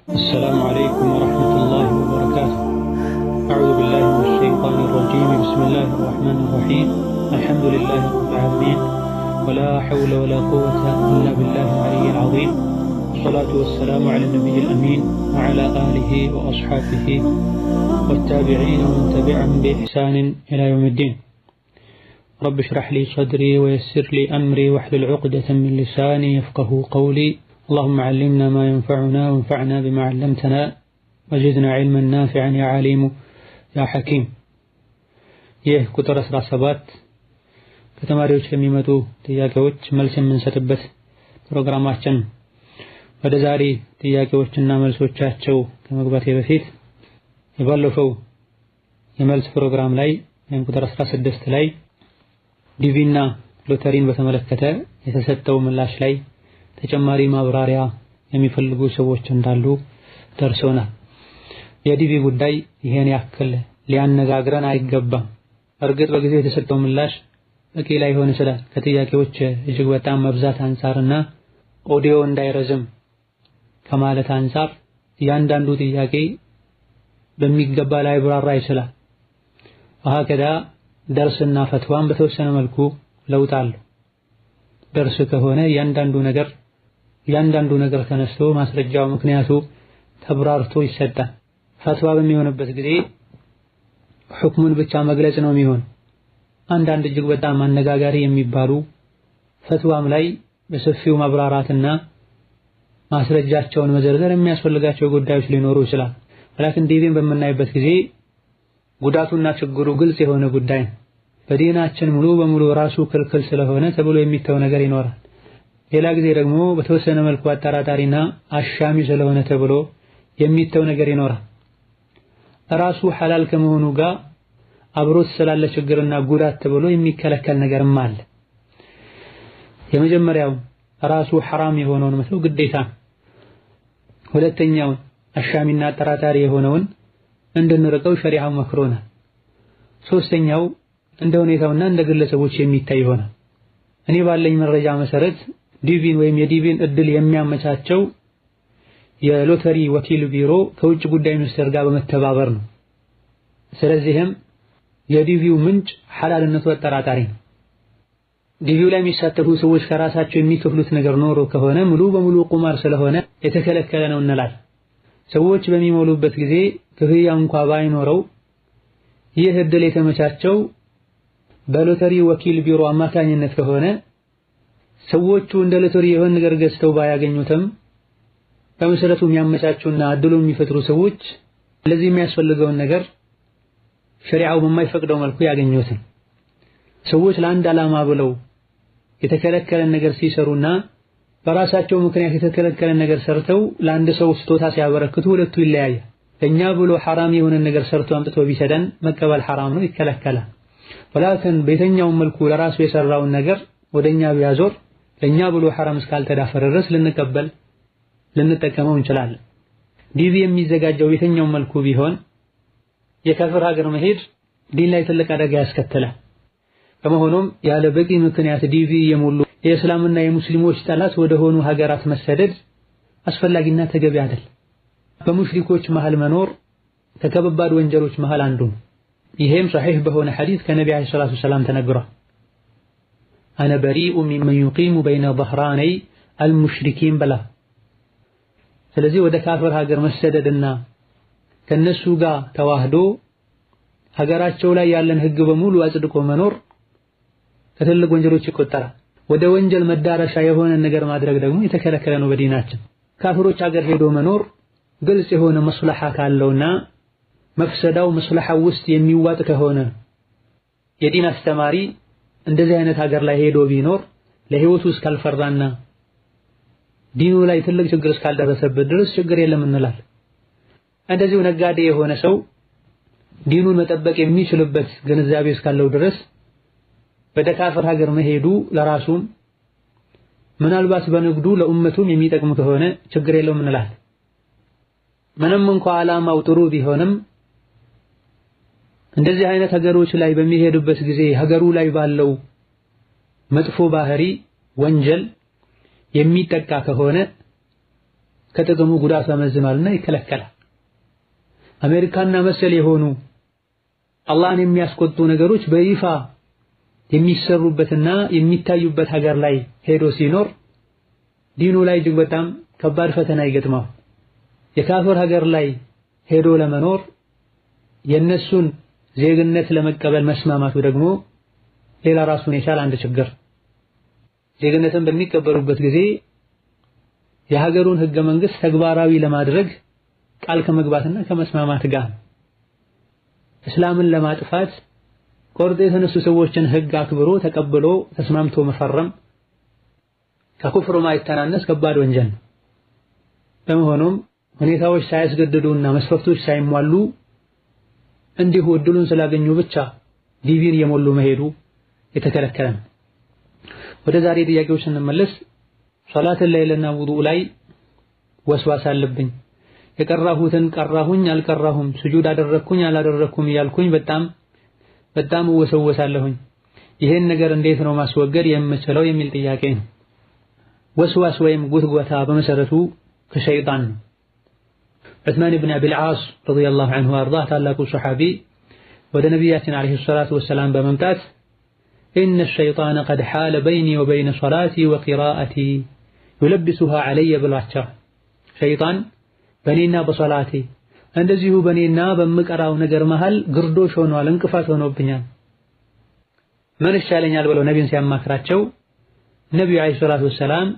السلام عليكم ورحمة الله وبركاته. أعوذ بالله من الشيطان الرجيم. بسم الله الرحمن الرحيم. الحمد لله رب العالمين، ولا حول ولا قوة إلا بالله العلي العظيم. والصلاة والسلام على النبي الأمين وعلى آله وأصحابه والتابعين ومن تبعهم بإحسان إلى يوم الدين. رب اشرح لي صدري ويسر لي أمري واحلل عقدة من لساني يفقه قولي. اللهم علمنا ما ينفعنا وانفعنا بما علمتنا وزدنا علما نافعا يا عليم يا حكيم. ይህ ቁጥር 17 ከተማሪዎች ለሚመጡ ጥያቄዎች መልስ የምንሰጥበት ፕሮግራማችን። ወደ ዛሬ ጥያቄዎችና መልሶቻቸው ከመግባቴ በፊት የባለፈው የመልስ ፕሮግራም ላይ ቁጥር 16 ላይ ዲቪና ሎተሪን በተመለከተ የተሰጠው ምላሽ ላይ ተጨማሪ ማብራሪያ የሚፈልጉ ሰዎች እንዳሉ ደርሶናል። የዲቪ ጉዳይ ይሄን ያክል ሊያነጋግረን አይገባም። እርግጥ በጊዜው የተሰጠው ምላሽ በቂ ላይሆን ይችላል ከጥያቄዎች እጅግ በጣም መብዛት አንፃርና ኦዲዮ እንዳይረዝም ከማለት አንፃር እያንዳንዱ ጥያቄ በሚገባ ላይብራራ ይችላል። ወሀከዛ ደርስና ፈትዋን በተወሰነ መልኩ ለውጥ አለው። ደርስ ከሆነ እያንዳንዱ ነገር ተነስቶ ማስረጃው ምክንያቱ ተብራርቶ ይሰጣል። ፈትዋ በሚሆንበት ጊዜ ሁክሙን ብቻ መግለጽ ነው የሚሆን። አንዳንድ እጅግ በጣም አነጋጋሪ የሚባሉ ፈትዋም ላይ በሰፊው ማብራራትና ማስረጃቸውን መዘርዘር የሚያስፈልጋቸው ጉዳዮች ሊኖሩ ይችላል። ወላኪን ዲቪን በምናይበት ጊዜ ጉዳቱና ችግሩ ግልጽ የሆነ ጉዳይ ነው። በዲናችን ሙሉ በሙሉ ራሱ ክልክል ስለሆነ ተብሎ የሚተው ነገር ይኖራል። ሌላ ጊዜ ደግሞ በተወሰነ መልኩ አጠራጣሪና አሻሚ ስለሆነ ተብሎ የሚተው ነገር ይኖራል። ራሱ ሐላል ከመሆኑ ጋር አብሮት ስላለ ችግርና ጉዳት ተብሎ የሚከለከል ነገርም አለ። የመጀመሪያው ራሱ ሐራም የሆነውን መተው ግዴታ። ሁለተኛው አሻሚና አጠራጣሪ የሆነውን እንድንርቀው ሸሪዓው መክሮናል። ሶስተኛው እንደ ሁኔታውና እንደ ግለሰቦች የሚታይ ይሆናል። እኔ ባለኝ መረጃ መሰረት ዲቪን ወይም የዲቪን እድል የሚያመቻቸው የሎተሪ ወኪል ቢሮ ከውጭ ጉዳይ ሚኒስቴር ጋር በመተባበር ነው። ስለዚህም የዲቪው ምንጭ ሐላልነቱ አጠራጣሪ ነው። ዲቪው ላይ የሚሳተፉ ሰዎች ከራሳቸው የሚከፍሉት ነገር ኖሮ ከሆነ ሙሉ በሙሉ ቁማር ስለሆነ የተከለከለ ነው እንላለን። ሰዎች በሚሞሉበት ጊዜ ክፍያ እንኳ ባይኖረው ይህ እድል የተመቻቸው በሎተሪ ወኪል ቢሮ አማካኝነት ከሆነ ሰዎቹ እንደ ሎተሪ የሆነ ነገር ገዝተው ባያገኙትም በመሰረቱ የሚያመቻቹና እድሉ የሚፈጥሩ ሰዎች ለዚህ የሚያስፈልገውን ነገር ሸሪዓው በማይፈቅደው መልኩ ያገኙትን ሰዎች ለአንድ ዓላማ ብለው የተከለከለን ነገር ሲሰሩና በራሳቸው ምክንያት የተከለከለን ነገር ሰርተው ለአንድ ሰው ስጦታ ሲያበረክቱ ሁለቱ ይለያያል። ለኛ ብሎ ሐራም የሆነ ነገር ሰርቶ አምጥቶ ቢሰደን መቀበል ሐራም ነው፣ ይከለከላል። ወላኪን በየትኛውም መልኩ ለራሱ የሰራውን ነገር ወደኛ ቢያዞር ለኛ ብሎ ሐራም እስካልተዳፈረ ድረስ ልንቀበል ልንጠቀመው እንችላለን። ዲቪ የሚዘጋጀው በየትኛውም መልኩ ቢሆን የካፍር ሀገር መሄድ ዲን ላይ ትልቅ አደጋ ያስከትላል። በመሆኑም ያለ በቂ ምክንያት ዲቪ የሞሉ የእስላምና የሙስሊሞች ጠላት ወደ ሆኑ ሀገራት መሰደድ አስፈላጊና ተገቢ አይደል። በሙሽሪኮች መሃል መኖር ከከባድ ወንጀሎች መሃል አንዱ ነው። ይሄም ሷሂህ በሆነ ሐዲስ ከነቢ አለይሂ ሰላቱ ሰላም ተነግሯል። አነ በሪኡ ሚመን ዩቂሙ በይነ ظهراني المشركين በላ። ስለዚህ ወደ ካፍር ሀገር መሰደድና ከነሱ ጋር ተዋህዶ ሀገራቸው ላይ ያለን ህግ በሙሉ አጽድቆ መኖር ከትልቅ ወንጀሎች ይቆጠራል። ወደ ወንጀል መዳረሻ የሆነ ነገር ማድረግ ደግሞ የተከለከለ ነው በዲናችን። ካፍሮች ሀገር ሄዶ መኖር ግልጽ የሆነ መስለሓ ካለውና መፍሰዳው መስለሓው ውስጥ የሚዋጥ ከሆነ የዲን አስተማሪ እንደዚህ አይነት ሀገር ላይ ሄዶ ቢኖር ለህይወቱ እስካልፈራና ዲኑ ላይ ትልቅ ችግር እስካልደረሰበት ድረስ ችግር የለም እንላለን። እንደዚሁ ነጋዴ የሆነ ሰው ዲኑን መጠበቅ የሚችልበት ግንዛቤ እስካለው ድረስ ወደ ካፍር ሀገር መሄዱ ለራሱም ምናልባት በንግዱ ለኡመቱም የሚጠቅም ከሆነ ችግር የለውም እንላለን። ምንም እንኳን ዓላማው ጥሩ ቢሆንም እንደዚህ አይነት ሀገሮች ላይ በሚሄድበት ጊዜ ሀገሩ ላይ ባለው መጥፎ ባህሪ ወንጀል የሚጠቃ ከሆነ ከጥቅሙ ጉዳቱ ያመዝናልና ይከለከላል። አሜሪካና መሰል የሆኑ አላህን የሚያስቆጡ ነገሮች በይፋ የሚሰሩበትና የሚታዩበት ሀገር ላይ ሄዶ ሲኖር ዲኑ ላይ እጅግ በጣም ከባድ ፈተና ይገጥማል። የካፍር ሀገር ላይ ሄዶ ለመኖር የነሱን ዜግነት ለመቀበል መስማማቱ ደግሞ ሌላ ራሱን የቻለ አንድ ችግር። ዜግነትን በሚቀበሉበት ጊዜ የሀገሩን ህገ መንግስት ተግባራዊ ለማድረግ ቃል ከመግባትና ከመስማማት ጋር እስላምን ለማጥፋት ቆርጦ የተነሱ ሰዎችን ህግ አክብሮ ተቀብሎ ተስማምቶ መፈረም ከኩፍር ማይተናነስ ከባድ ወንጀል ነው። በመሆኑም ሁኔታዎች ሳያስገድዱና መስፈርቶች ሳይሟሉ እንዲሁ እድሉን ስላገኙ ብቻ ዲቪን የሞሉ መሄዱ የተከለከለ ነው። ወደ ዛሬ ጥያቄዎች ስንመለስ ሶላት ሌሊትና ውዱእ ላይ ወስዋስ አለብኝ። የቀራሁትን ቀራሁኝ አልቀራሁም፣ ስጁድ አደረኩኝ አላደረኩም እያልኩኝ በጣም እወሰወሳለሁኝ። ይሄን ነገር እንዴት ነው ማስወገድ የምችለው የሚል ጥያቄ ነው። ወስዋስ ወይም ጉትጎታ በመሰረቱ ከሸይጣን ነው። ዑስማን ኢብኑ አቢል ዓስ ረዲየላሁ ዐንሁ ወአርዳህ ታላቁ ሱሐቢ ወደ ነቢያችን ዓለይሂ ሰላቱ ወሰላም በመምጣት ኢነ ሸይጣነ ቀድ ሓለ በይኒ ወበይነ ሶላቲ ወቂራአቲ ዩለብሱሃ ዐለየ ብሏቸው፣ ሸይጣን በእኔና በሶላቴ እንደዚሁ በእኔና በምቀራው ነገር መሃል ግርዶሽ ሆኗል፣ እንቅፋት ሆኖብኛል። ምን ይሻለኛል ብለው ነቢዩን ሲያማክራቸው ነቢዩ ዓለይሂ ሰላቱ ወሰላም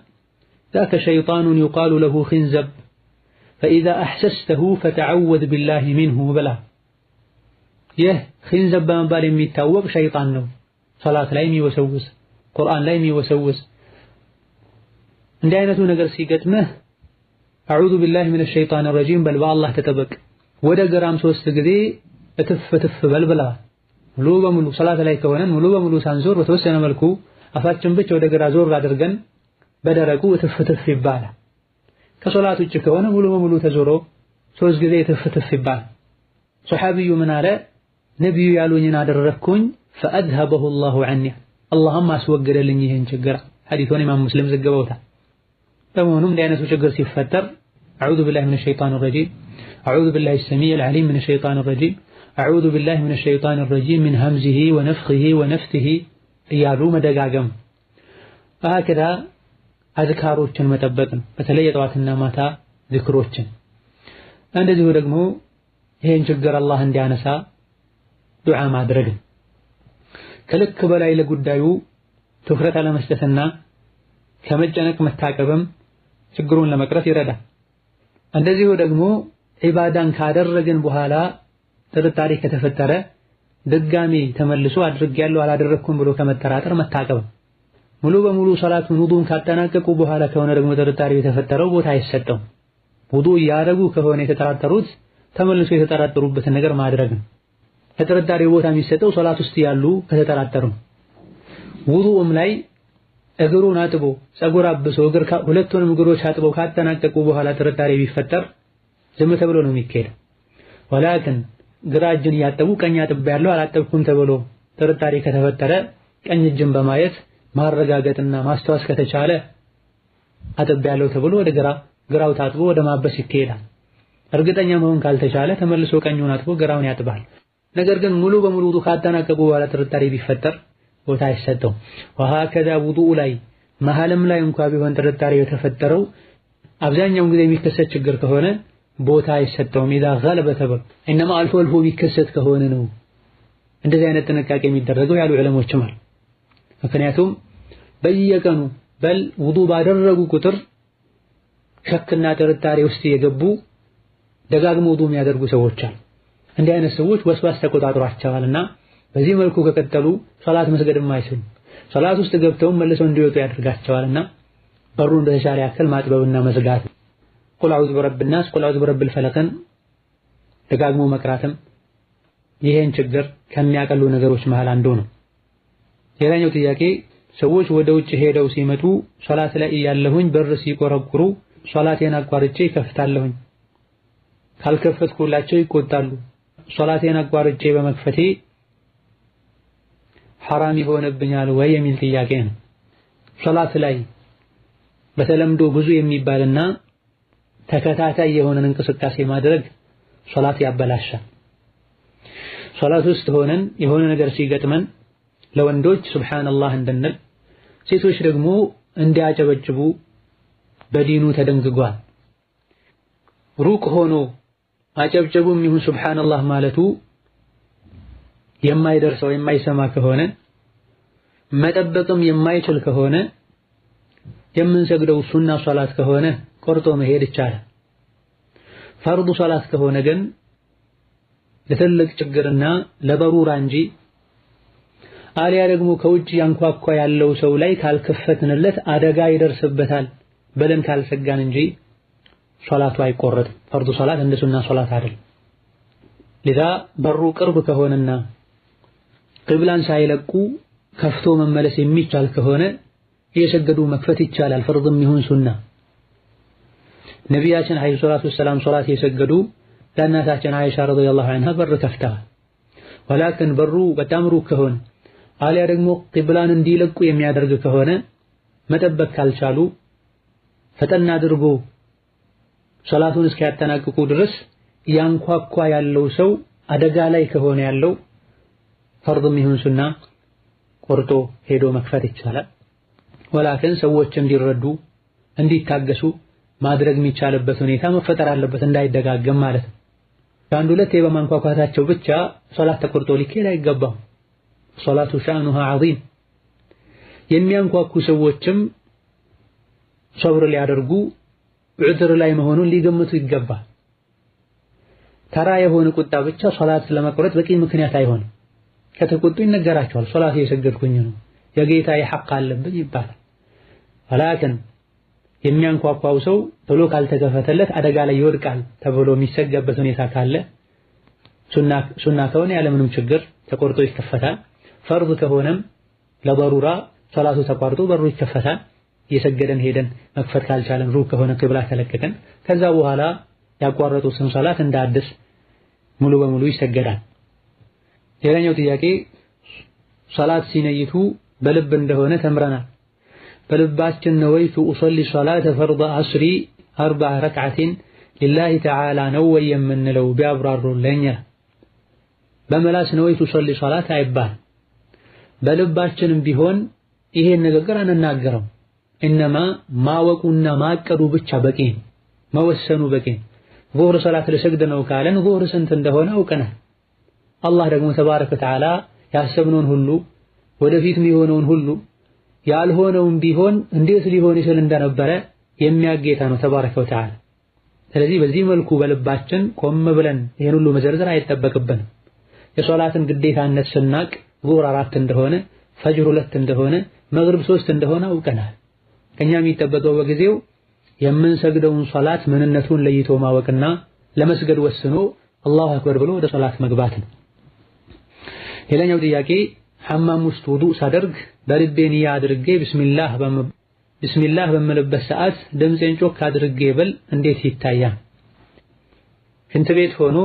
ዛከ ሸይጣኑን ዩቃሉ ለሁ ኺንዘብ ፈኢዛ አሕሰስተሁ ፈተዐወድ ቢላሂ ሚንሁ ብላ፣ ይህ ኺንዘብ በመባል የሚታወቅ ሸይጣን ነው። ሶላት ላይ የሚወሰውስ፣ ቁርአን ላይ የሚወሰውስ። እንዲህ አይነቱ ነገር ሲገጥምህ አዑዙ ቢላሂ ሚነ ሸይጣን ረጂም በል፣ በአላህ ተጠበቅ። ወደ ግራም 3 ጊዜ እትፍ በል ብላ። ሙሉ በሙሉ ሶላት ላይ ከሆነን ሙሉ በሙሉ ሳንዞር በተወሰነ መልኩ አፋችን ብቻ ወደ ግራ ዞር አድርገን በደረቁ እትፍ ይባላል። ከሶላት ውጭ ከሆነ ሙሉ በሙሉ ተዞሮ 3 ጊዜ እትፍ ይባላል። ሱሐቢዩ ምን አለ? ነቢዩ ያሉኝን አደረኩኝ ፈአዝሀበሁ አላሁ ዐኒ፣ አላህም አስወገደልኝ ይህን ችግር። ሐዲሱን ኢማም ሙስሊም ዘግበውታል። በመሆኑም እንዲህ አይነቱ ችግር ሲፈጠር አዑዙ ቢላሂ ሚነ ሸይጣን ረጂም፣ አዑዙ ቢላሂ ሰሚዕል ዐሊም ሚነ ሸይጣን ረጂም፣ አዑዙ ቢላሂ ሚነ ሸይጣን ረጂም ሚን ሀምዚሂ ወነፍኺሂ ወነፍቲሂ እያሉ መደጋገም። በሀከዛ አዝካሮችን መጠበቅ ነው፣ በተለይ የጠዋትና ማታ ዝክሮችን። እንደዚሁ ደግሞ ይህን ችግር አላህ እንዲያነሳ ዱዓ ማድረግ። ከልክ በላይ ለጉዳዩ ትኩረት አለመስጠትና ከመጨነቅ መታቀብም ችግሩን ለመቅረፍ ይረዳል። እንደዚሁ ደግሞ ዒባዳን ካደረግን በኋላ ጥርጣሬ ከተፈጠረ ድጋሚ ተመልሶ አድርጌያለሁ አላደረኩም ብሎ ከመጠራጠር መታቀብ። ሙሉ በሙሉ ሶላቱን ውዱእን ካጠናቀቁ በኋላ ከሆነ ደግሞ ጥርጣሬው የተፈጠረው ቦታ አይሰጠውም። ውዱእ እያደረጉ ከሆነ የተጠራጠሩት ተመልሶ የተጠራጠሩበትን ነገር ማድረግ ነው። ከጥርጣሬው ቦታ የሚሰጠው ሶላት ውስጥ ያሉ ከተጠራጠሩ። ውዱእም ላይ እግሩን አጥቦ ፀጉር አብሶ ሁለቱንም እግሮች አጥበው ካጠናቀቁ በኋላ ጥርጣሬ ቢፈጠር ዝም ተብሎ ነው የሚካሄደው። ወላኪን ግራ እጅን እያጠቡ ቀኝ አጥቤያለሁ አላጠብኩም ተብሎ ጥርጣሬ ከተፈጠረ ቀኝ እጅን በማየት ማረጋገጥና ማስተዋስ ከተቻለ አጥቤያለሁ ተብሎ ወደ ግራው ታጥቦ ወደ ማበስ ይካሄዳል። እርግጠኛ መሆን ካልተቻለ ተመልሶ ቀኙን አጥቦ ግራውን ያጥባል። ነገር ግን ሙሉ በሙሉ ውዱእ ካጠናቀቁ በኋላ ጥርጣሬ ቢፈጠር ቦታ አይሰጠው። ወሃከዛ ውዱእ ላይ መሐልም ላይ እንኳን ቢሆን ጥርጣሬ የተፈጠረው አብዛኛውን ጊዜ የሚከሰት ችግር ከሆነ ቦታ አይሰጠውም። ኢዛ ገለበ ተብሎ ኢነማ አልፎ አልፎ የሚከሰት ከሆነ ነው እንደዚህ አይነት ጥንቃቄ የሚደረገው ያሉ ዑለሞችም አሉ። ምክንያቱም በየቀኑ በል ውዱእ ባደረጉ ቁጥር ሸክና ጥርጣሬ ውስጥ የገቡ ደጋግሞ ውዱእ የሚያደርጉ ሰዎች አሉ። እንዲህ አይነት ሰዎች ወስዋስ ተቆጣጥሯቸዋልና በዚህ መልኩ ከቀጠሉ ሶላት መስገድም አይችሉም። ሶላት ውስጥ ገብተውም መልሰው እንዲወጡ ያደርጋቸዋልና በሩን በተሻለ ያክል ማጥበብና መዝጋት። ቁል አዑዙ ቢረቢን ናስ፣ ቁል አዑዙ ቢረቢል ፈለቅን ደጋግሞ መቅራትም ይሄን ችግር ከሚያቀሉ ነገሮች መሃል አንዱ ነው። ሌላኛው ጥያቄ ሰዎች ወደ ውጭ ሄደው ሲመጡ ሶላት ላይ እያለሁኝ በር ሲቆረቁሩ ሶላቴን አቋርጬ ከፍታለሁኝ፣ ካልከፈትኩላቸው ይቆጣሉ። ሶላቴን አቋርጬ በመክፈቴ ሐራም ይሆንብኛል ወይ የሚል ጥያቄ ነው። ሶላት ላይ በተለምዶ ብዙ የሚባልና ተከታታይ የሆነን እንቅስቃሴ ማድረግ ሶላት ያበላሻል። ሶላት ውስጥ ሆነን የሆነ ነገር ሲገጥመን ለወንዶች ሱብሃንአላህ እንድንል፣ ሴቶች ደግሞ እንዲያጨበጭቡ በዲኑ ተደንግጓል። ሩቅ ሆኖ አጨብጨቡም ይሁን ሱብሃንአላህ ማለቱ የማይደርሰው የማይሰማ ከሆነ መጠበቅም የማይችል ከሆነ የምንሰግደው ሱና ሶላት ከሆነ ቆርጦ መሄድ ይቻላል። ፈርዱ ሶላት ከሆነ ግን ለትልቅ ችግርና ለበሩራ እንጂ አሊያ ደግሞ ከውጭ ያንኳኳ ያለው ሰው ላይ ካልከፈትንለት አደጋ ይደርስበታል ብለን ካልሰጋን እንጂ ሶላቱ አይቆረጥም። ፈርዱ ሶላት እንደ ሱና ሶላት አይደለም። ለዛ በሩ ቅርብ ከሆነና ቂብላን ሳይለቁ ከፍቶ መመለስ የሚቻል ከሆነ እየሰገዱ መክፈት ይቻላል። ፈርድም ይሁን ሱና ነቢያችን አለይሂ ሰላቱ ወሰላም ሶላት የሰገዱ ለእናታችን አይሻ ረዲየላሁ ዐንሃ በር ከፍተዋል። ወላኪን በሩ በጣም ሩቅ ከሆነ አሊያ ደግሞ ቂብላን እንዲለቁ የሚያደርግ ከሆነ መጠበቅ ካልቻሉ ፈጠን አድርጎ ሶላቱን እስኪያጠናቅቁ ድረስ ያንኳኳ ያለው ሰው አደጋ ላይ ከሆነ ያለው ፈርድም ይሁን ሱና ቆርጦ ሄዶ መክፈት ይቻላል። ወላኪን ሰዎች እንዲረዱ እንዲታገሱ ማድረግ የሚቻልበት ሁኔታ መፈጠር አለበት፣ እንዳይደጋገም ማለት ነው። በአንድ ሁለቴ በማንኳኳታቸው ብቻ ሶላት ተቆርጦ ሊኬድ አይገባም። ሶላቱ ሻእኑሃ ዐዚም። የሚያንኳኩ ሰዎችም ሶብር ሊያደርጉ ዑድር ላይ መሆኑን ሊገምቱ ይገባል። ተራ የሆነ ቁጣ ብቻ ሶላት ለመቁረጥ በቂ ምክንያት አይሆንም። ከተቆጡ ይነገራቸዋል። ሶላት እየሰገድኩኝ ነው የጌታዬ ሐቅ አለብኝ ይባላል። ወላኪን የሚያንኳኳው ሰው ቶሎ ካልተከፈተለት አደጋ ላይ ይወድቃል ተብሎ የሚሰጋበት ሁኔታ ካለ ሱና ከሆነ ያለምንም ችግር ተቆርጦ ይከፈታል። ፈርድ ከሆነም ለበሩራ ሶላቱ ተቋርጦ በሩ ይከፈታል። እየሰገደን ሄደን መክፈት ካልቻለን ሩቅ ከሆነ ቂብላ ተለቀቀን ከዛ በኋላ ያቋረጡትን ሶላት እንደ አዲስ ሙሉ በሙሉ ይሰገዳል። ሌላኛው ጥያቄ ሶላት ሲነይቱ በልብ እንደሆነ ተምረናል። በልባችን ነወይቱ ኡሰሊ ሶላተ ፈርድ አስሪ 4 ረክዓትን ሊላሂ ተዓላ ነው ወይ የምንለው ቢያብራሩልኝ። በመላስ ነወይቱ ኡሰሊ ሶላት አይባል። በልባችንም ቢሆን ይሄን ንግግር አንናገረው። እነማ ማወቁና ማቀዱ ብቻ በቂ ነው፣ መወሰኑ በቂ ነው። ዙህር ሶላት ለሰግድ ነው ካለን ዙህር ስንት እንደሆነ አውቀናል። አላህ ደግሞ ተባረከ ወተዓላ ያሰብነውን ሁሉ ወደፊት የሚሆነውን ሁሉ ያልሆነውን ቢሆን እንዴት ሊሆን ይችላል እንደነበረ የሚያጌታ ነው ተባረከ ወተዓላ። ስለዚህ በዚህ መልኩ በልባችን ቆም ብለን ይሄን ሁሉ መዘርዘር አይጠበቅብንም። የሶላትን ግዴታነት ስናቅ ዙህር 4 እንደሆነ፣ ፈጅር 2 እንደሆነ፣ መግሪብ 3 እንደሆነ አውቀናል። ከኛ የሚጠበቀው በጊዜው የምንሰግደውን ሶላት ምንነቱን ለይቶ ማወቅና ለመስገድ ወስኖ አላሁ አክበር ብሎ ወደ ሶላት መግባት ነው። ሌላኛው ጥያቄ ሐማም ውስጥ ውዱእ ሳደርግ በልቤ ንያ አድርጌ ቢስሚላህ በምልበት ሰዓት ድምፄን ጮክ አድርጌ ብል እንዴት ይታያል? ሽንት ቤት ሆኖ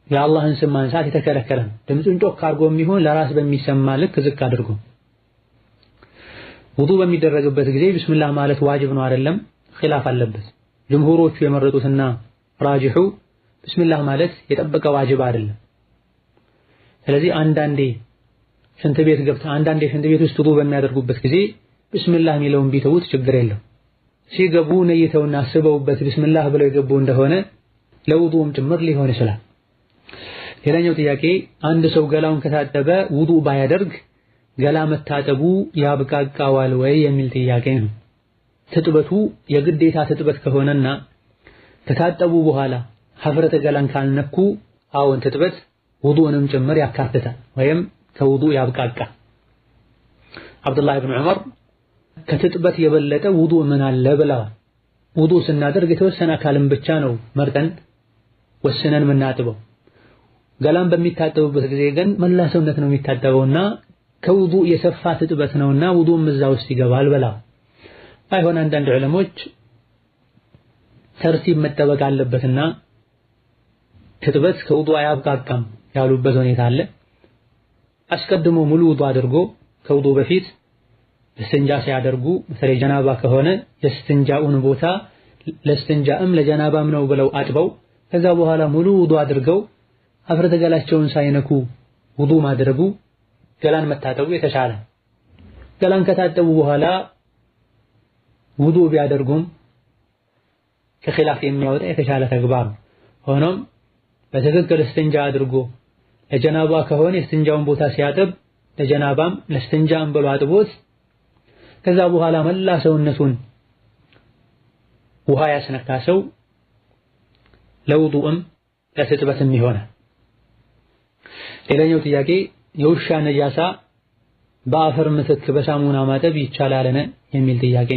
የአላህን ስም ማንሳት የተከለከለ ነው። ድምፁን ጮክ አድርጎ የሚሆን ለራስ በሚሰማ ልክ ዝቅ አድርጎ። ውዱእ በሚደረግበት ጊዜ ቢስሚላህ ማለት ዋጅብ ነው አይደለም? ኺላፍ አለበት። ጅምሁሮቹ የመረጡትና ራጂሑ ቢስሚላህ ማለት የጠበቀ ዋጅብ አይደለም። ስለዚህ አንዳንዴ ሽንት ቤት ገብተው አንዳንዴ ሽንት ቤት ውስጥ ውዱእ በሚያደርጉበት ጊዜ ቢስሚላህ የሚለውን ቢተውት ችግር የለም። ሲገቡ ነይተውና አስበውበት ቢስሚላህ ብለው የገቡ እንደሆነ ለውዱእም ጭምር ሊሆን ይችላል። ሌላኛው ጥያቄ አንድ ሰው ገላውን ከታጠበ ውዱእ ባያደርግ ገላ መታጠቡ ያብቃቃዋል ወይ የሚል ጥያቄ ነው። ትጥበቱ የግዴታ ትጥበት ከሆነና ከታጠቡ በኋላ ሐፍረተ ገላን ካልነኩ አዎን ትጥበት ውዱእንም ጭምር ያካትታል ወይም ከውዱእ ያብቃቃ። አብዱላህ ኢብኑ ዑመር ከትጥበት የበለጠ ውዱእ ምን አለ ብለዋል። ውዱእ ስናደርግ የተወሰነ አካልን ብቻ ነው መርጠን ወስነን የምናጥበው። ገላን በሚታጠቡበት ጊዜ ግን መላ ሰውነት ነው የሚታጠበውና ከውዱእ የሰፋ ትጥበት ነውና ውዱእም እዛ ውስጥ ይገባል ብለዋል። አይሆን አንዳንድ ዑለሞች ተርቲብ መጠበቅ አለበትና ትጥበት ከውዱእ አያብቃቃም ያሉበት ሁኔታ አለ። አስቀድሞ ሙሉ ውዱእ አድርጎ ከውዱእ በፊት እስትንጃ ሲያደርጉ በተለይ ጀናባ ከሆነ የእስትንጃውን ቦታ ለስተንጃም ለጀናባም ነው ብለው አጥበው ከዛ በኋላ ሙሉ ውዱ አድርገው አፍረተ ገላቸውን ሳይነኩ ውዱ ማድረጉ ገላን መታጠቡ የተሻለ። ገላን ከታጠቡ በኋላ ውዱ ቢያደርጉም ከኺላፍ የሚያወጣ የተሻለ ተግባር። ሆኖም በትክክል እስትንጃ አድርጎ ለጀናባ ከሆነ የእስትንጃውን ቦታ ሲያጥብ ለጀናባም ለእስትንጃም ብሎ አጥቦት ከዛ በኋላ መላ ሰውነቱን ውሃ ያስነካ ሰው ለውዱእም ለስጥበትም ይሆናል። ሌላኛው ጥያቄ የውሻ ነጃሳ በአፈር ምትክ በሳሙና ማጠብ ይቻላልን የሚል ጥያቄ።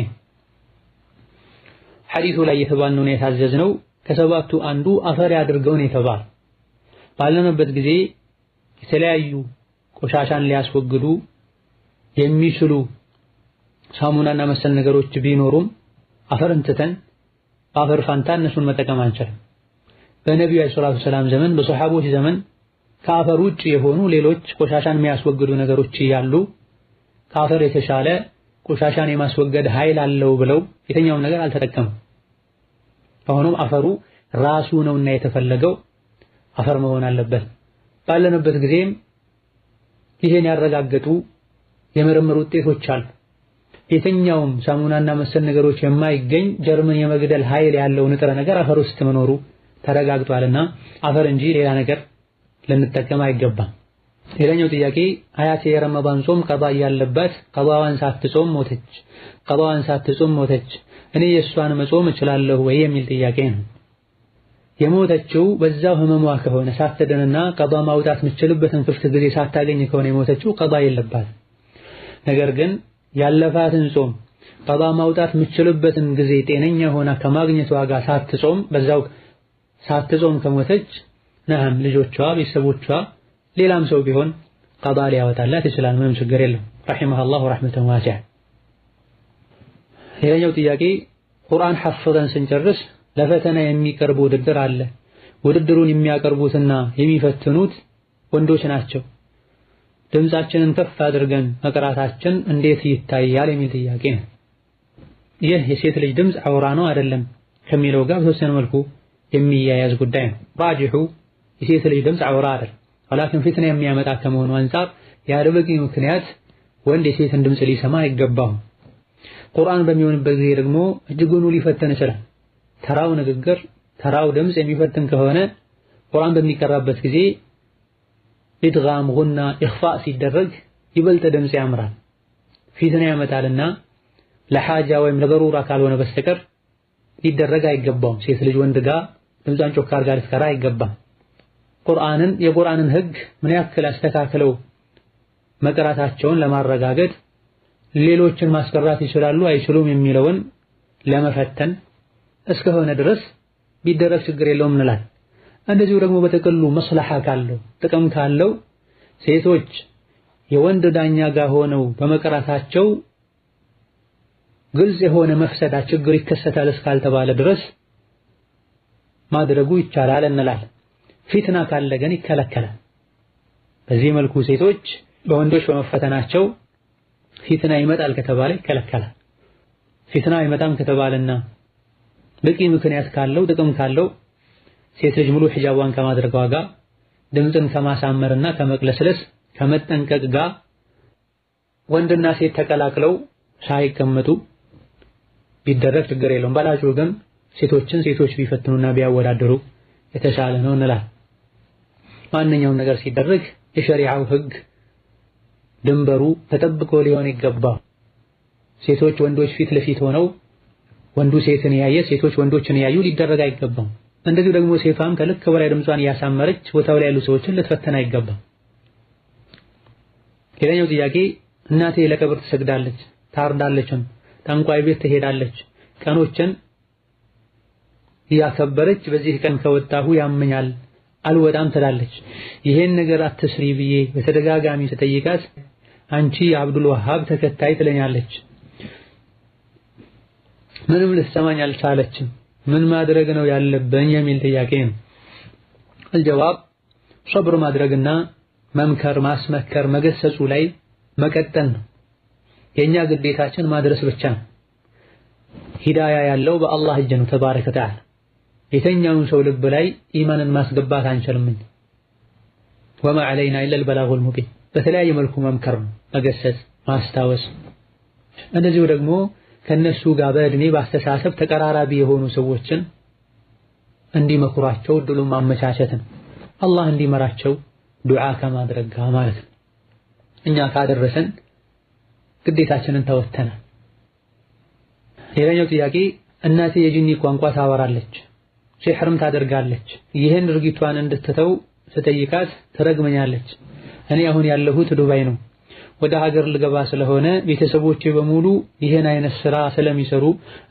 ሐዲሱ ላይ የተባልነው የታዘዝነው ከሰባቱ አንዱ አፈር ያድርገውን የተባለ ባለንበት ጊዜ የተለያዩ ቆሻሻን ሊያስወግዱ የሚችሉ ሳሙናና መሰል ነገሮች ቢኖሩም አፈርን ትተን በአፈር ፋንታ እነሱን መጠቀም አንችልም። በነቢዩ ሰለላሁ ዐለይሂ ወሰለም ዘመን በሶሐቦች ዘመን ከአፈር ውጭ የሆኑ ሌሎች ቆሻሻን የሚያስወግዱ ነገሮች እያሉ ከአፈር የተሻለ ቆሻሻን የማስወገድ ኃይል አለው ብለው የትኛውም ነገር አልተጠቀሙም። ከሆነም አፈሩ ራሱ ነውና የተፈለገው አፈር መሆን አለበት። ባለንበት ጊዜም ይሄን ያረጋገጡ የምርምር ውጤቶች አሉ። የትኛውም ሳሙናና መሰል ነገሮች የማይገኝ ጀርምን የመግደል ኃይል ያለው ንጥረ ነገር አፈር ውስጥ መኖሩ ተረጋግጧልና አፈር እንጂ ሌላ ነገር ልንጠቀም አይገባም። ሌላኛው ጥያቄ አያቴ የረመዳን ጾም ቀባ ያለባት ቀባዋን ሳትጾም ሞተች። እኔ የእሷን መጾም እችላለሁ ወይ የሚል ጥያቄ ነው። የሞተችው በዛው ህመሟ ከሆነ ሳትድንና ቀባ ማውጣት የምትችልበትን ክፍት ጊዜ ሳታገኝ ከሆነ የሞተችው ቀባ የለባት። ነገር ግን ያለፋትን ጾም ቀባ ማውጣት የምትችልበትን ጊዜ ጤነኛ ሆና ከማግኘቷ ጋር ሳትጾም ከሞተች ነዓም ልጆቿ፣ ቤተሰቦቿ፣ ሌላም ሰው ቢሆን ቀባ ሊያወጣላት ይችላል። ምንም ችግር የለም። ረሒመሃላሁ ረሕመተን ዋሲዓ። ሌላኛው ጥያቄ ቁርአን ሐፍዘን ስንጨርስ ለፈተና የሚቀርብ ውድድር አለ። ውድድሩን የሚያቀርቡትና የሚፈትኑት ወንዶች ናቸው። ድምጻችንን ከፍ አድርገን መቅራታችን እንዴት ይታያል የሚል ጥያቄ ነው። ይህ የሴት ልጅ ድምጽ ዐውራ ነው አይደለም ከሚለው ጋር በተወሰነ መልኩ የሚያያዝ ጉዳይ ነው። ራጂሑ የሴት ልጅ ድምጽ ዐውራ አይደለም። ወላኪን ፊትና የሚያመጣ ከመሆኑ አንፃር ያለ በቂ ምክንያት ወንድ የሴትን ድምጽ ሊሰማ አይገባም። ቁርአን በሚሆንበት ጊዜ ደግሞ እጅጉኑ ሊፈተን ይችላል። ተራው ንግግር፣ ተራው ድምጽ የሚፈትን ከሆነ ቁርአን በሚቀራበት ጊዜ ኢድጋም፣ ጉና፣ ኢኽፋእ ሲደረግ ይበልጥ ድምጽ ያምራል። ፊትና ያመጣልና ለሓጃ ወይም ለበሩራ ካልሆነ በስተቀር ሊደረግ አይገባውም። ሴት ልጅ ወንድ ጋር ድምጿን ጮክ አድርጋ ልትቀራ አይገባም። የቁርአንን ህግ ምን ያክል አስተካክለው መቅራታቸውን ለማረጋገጥ ሌሎችን ማስቀራት ይችላሉ አይችሉም የሚለውን ለመፈተን እስከሆነ ድረስ ቢደረግ ችግር የለውም እንላለን። እንደዚሁ ደግሞ በጥቅሉ መስለሓ ካለው ጥቅም ካለው ሴቶች የወንድ ዳኛ ጋር ሆነው በመቅራታቸው ግልጽ የሆነ መፍሰዳ ችግር ይከሰታል እስካልተባለ ድረስ ማድረጉ ይቻላል እንላለን። ፊትና ካለ ግን ይከለከላል። በዚህ መልኩ ሴቶች በወንዶች በመፈተናቸው ፊትና ይመጣል ከተባለ ይከለከላል። ፊትና አይመጣም ከተባለና በቂ ምክንያት ካለው ጥቅም ካለው ሴት ልጅ ሙሉ ሒጃቧን ከማድረጓ ጋር ድምፅን ከማሳመርና ከመቅለስለስ ከመጠንቀቅ ጋር ወንድና ሴት ተቀላቅለው ሳይቀመጡ ቢደረግ ችግር የለውም። በላጩ ግን ሴቶች ቢፈትኑና ቢያወዳደሩ የተሻለ ነው እንላለን። ማንኛውም ነገር ሲደረግ የሸሪዓው ህግ ድንበሩ ተጠብቆ ሊሆን ይገባል። ሴቶች ወንዶች ፊት ለፊት ሆነው ወንዱ ሴትን ያየ ሴቶች ወንዶችን ያዩ ሊደረግ አይገባም። እንደዚሁ ደግሞ ሴቷም ከልክ በላይ ድምጿን እያሳመረች ቦታው ላይ ያሉ ሰዎችን ልትፈተን አይገባም። ሌላኛው ጥያቄ እናቴ ለቀብር ትሰግዳለች፣ ታርዳለችም፣ ጠንቋይ ቤት ትሄዳለች፣ ቀኖችን እያከበረች በዚህ ቀን ከወጣሁ ያመኛል አልወጣም ትላለች። ይሄን ነገር አትስሪ ብዬ በተደጋጋሚ ስጠይቃት አንቺ የአብዱል ወሃብ ተከታይ ትለኛለች። ምንም ልትሰማኝ አልቻለችም። ምን ማድረግ ነው ያለብኝ የሚል ጥያቄ ነው። الجواب صبر ማድረግና መምከር፣ ማስመከር፣ መገሰጹ ላይ መቀጠል ነው። የኛ ግዴታችን ማድረስ ብቻ ነው። ሂዳያ ያለው በአላህ እጅ ነው ተባረከ ወተዓላ። የተኛውን ሰው ልብ ላይ ኢማንን ማስገባት አንችልም። ወማ ዐለይና ኢለል በላጉል ሙቢን። በተለያየ መልኩ መምከር ነው፣ መገሰጽ፣ ማስታወስ። እንደዚሁ ደግሞ ከነሱ ጋር በእድሜ በአስተሳሰብ ተቀራራቢ የሆኑ ሰዎችን እንዲመክሯቸው እድሉን ማመቻቸት ነው። አላህ እንዲመራቸው ዱዓ ከማድረግ ጋር ማለት ነው። እኛ ካደረሰን ግዴታችንን ተወተናል። ሌላኛው ጥያቄ እናቴ የጂኒ ቋንቋ ታወራለች፣ ሲሕርም ታደርጋለች። ይህን ድርጊቷን እንድትተው ስጠይቃት ትረግመኛለች። እኔ አሁን ያለሁት ዱባይ ነው። ወደ ሀገር ልገባ ስለሆነ ቤተሰቦቼ በሙሉ ይህን አይነት ስራ ስለሚሰሩ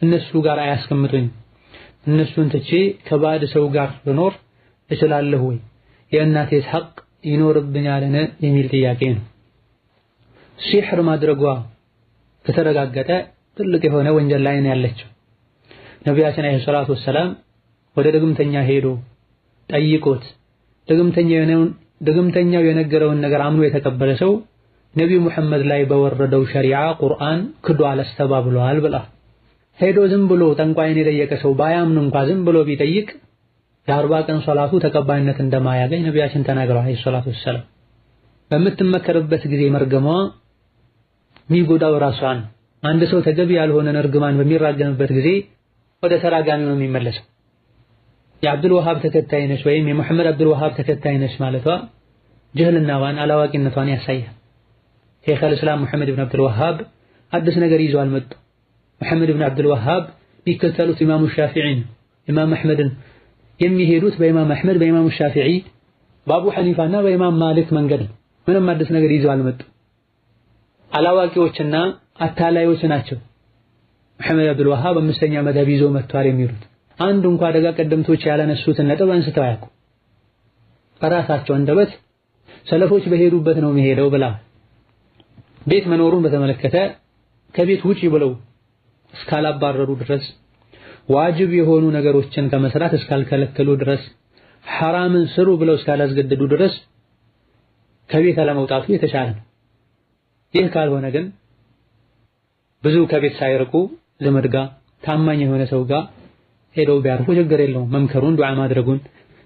እነሱ ጋር አያስቀምጡኝ። እነሱን ትቼ ከባዕድ ሰው ጋር ልኖር እችላለሁ ወይ? የእናቴስ ሐቅ ይኖርብኛልን? የሚል ጥያቄ ነው። ሲሕር ማድረጓ ከተረጋገጠ ትልቅ የሆነ ወንጀል ላይ ነው ያለችው። ነቢያችን አለይሂ ሰላቱ ወሰላም ወደ ድግምተኛ ሄዶ ጠይቆት ድግምተኛው የነገረውን ነገር አምኖ የተቀበለ ሰው ነቢዩ ሙሐመድ ላይ በወረደው ሸሪዓ ቁርአን ክዷል፣ አስተባብሏል ብላ ሄዶ ዝም ብሎ ጠንቋይን የጠየቀ ሰው ባያምን እንኳን ዝም ብሎ ቢጠይቅ የ40 ቀን ሶላቱ ተቀባይነት እንደማያገኝ ነቢያችን ተናግረዋል አለይሂ ሰላቱ ወሰላም። በምትመከርበት ጊዜ መርገሟ የሚጎዳው ራሷን። አንድ ሰው ተገቢ ያልሆነን እርግማን በሚራገምበት ጊዜ ወደ ተራጋሚው ነው የሚመለሰው። የአብዱል ወሃብ ተከታይ ነች ወይም የሙሐመድ አብዱል ወሃብ ተከታይ ነች ማለቷ ጅህልናዋን አላዋቂነቷን ያሳያል። ሼኹል ኢስላም ሙሐመድ ብን አብዱል ወሃብ አዲስ ነገር ይዘው አልመጡ። ሙሐመድ ብን አብዱል ወሃብ የሚከተሉት ኢማሙ ሻፊዒን፣ ኢማም አሕመድን የሚሄዱት በኢማም አሕመድ በኢማሙ ሻፊዒ በአቡ ሐኒፋና በኢማም ማሊክ መንገድ ነው። ምንም አዲስ ነገር ይዘው አልመጡ። አላዋቂዎችና አታላዮች ናቸው ሙሐመድ አብዱል ወሃብ አምስተኛ መዝሀብ ይዞ መጥቷል የሚሉት። አንዱ እንኳን ደጋ ቀደምቶች ያላነሱትን ነጥብ አንስተው አያውቁ። በራሳቸው አንደበት ሰለፎች በሄዱበት ነው የሚሄደው ብላ ቤት መኖሩን በተመለከተ ከቤት ውጪ ብለው እስካላባረሩ ድረስ ዋጅብ የሆኑ ነገሮችን ከመስራት እስካልከለከሉ ድረስ ሐራምን ስሩ ብለው እስካላስገደዱ ድረስ ከቤት አለመውጣቱ የተሻለ ነው። ይህ ካልሆነ ግን ብዙ ከቤት ሳይርቁ ዘመድ ጋር ታማኝ የሆነ ሰው ጋር ሄደው ቢያርፉ ችግር የለውም። መምከሩን ዱዓ ማድረጉን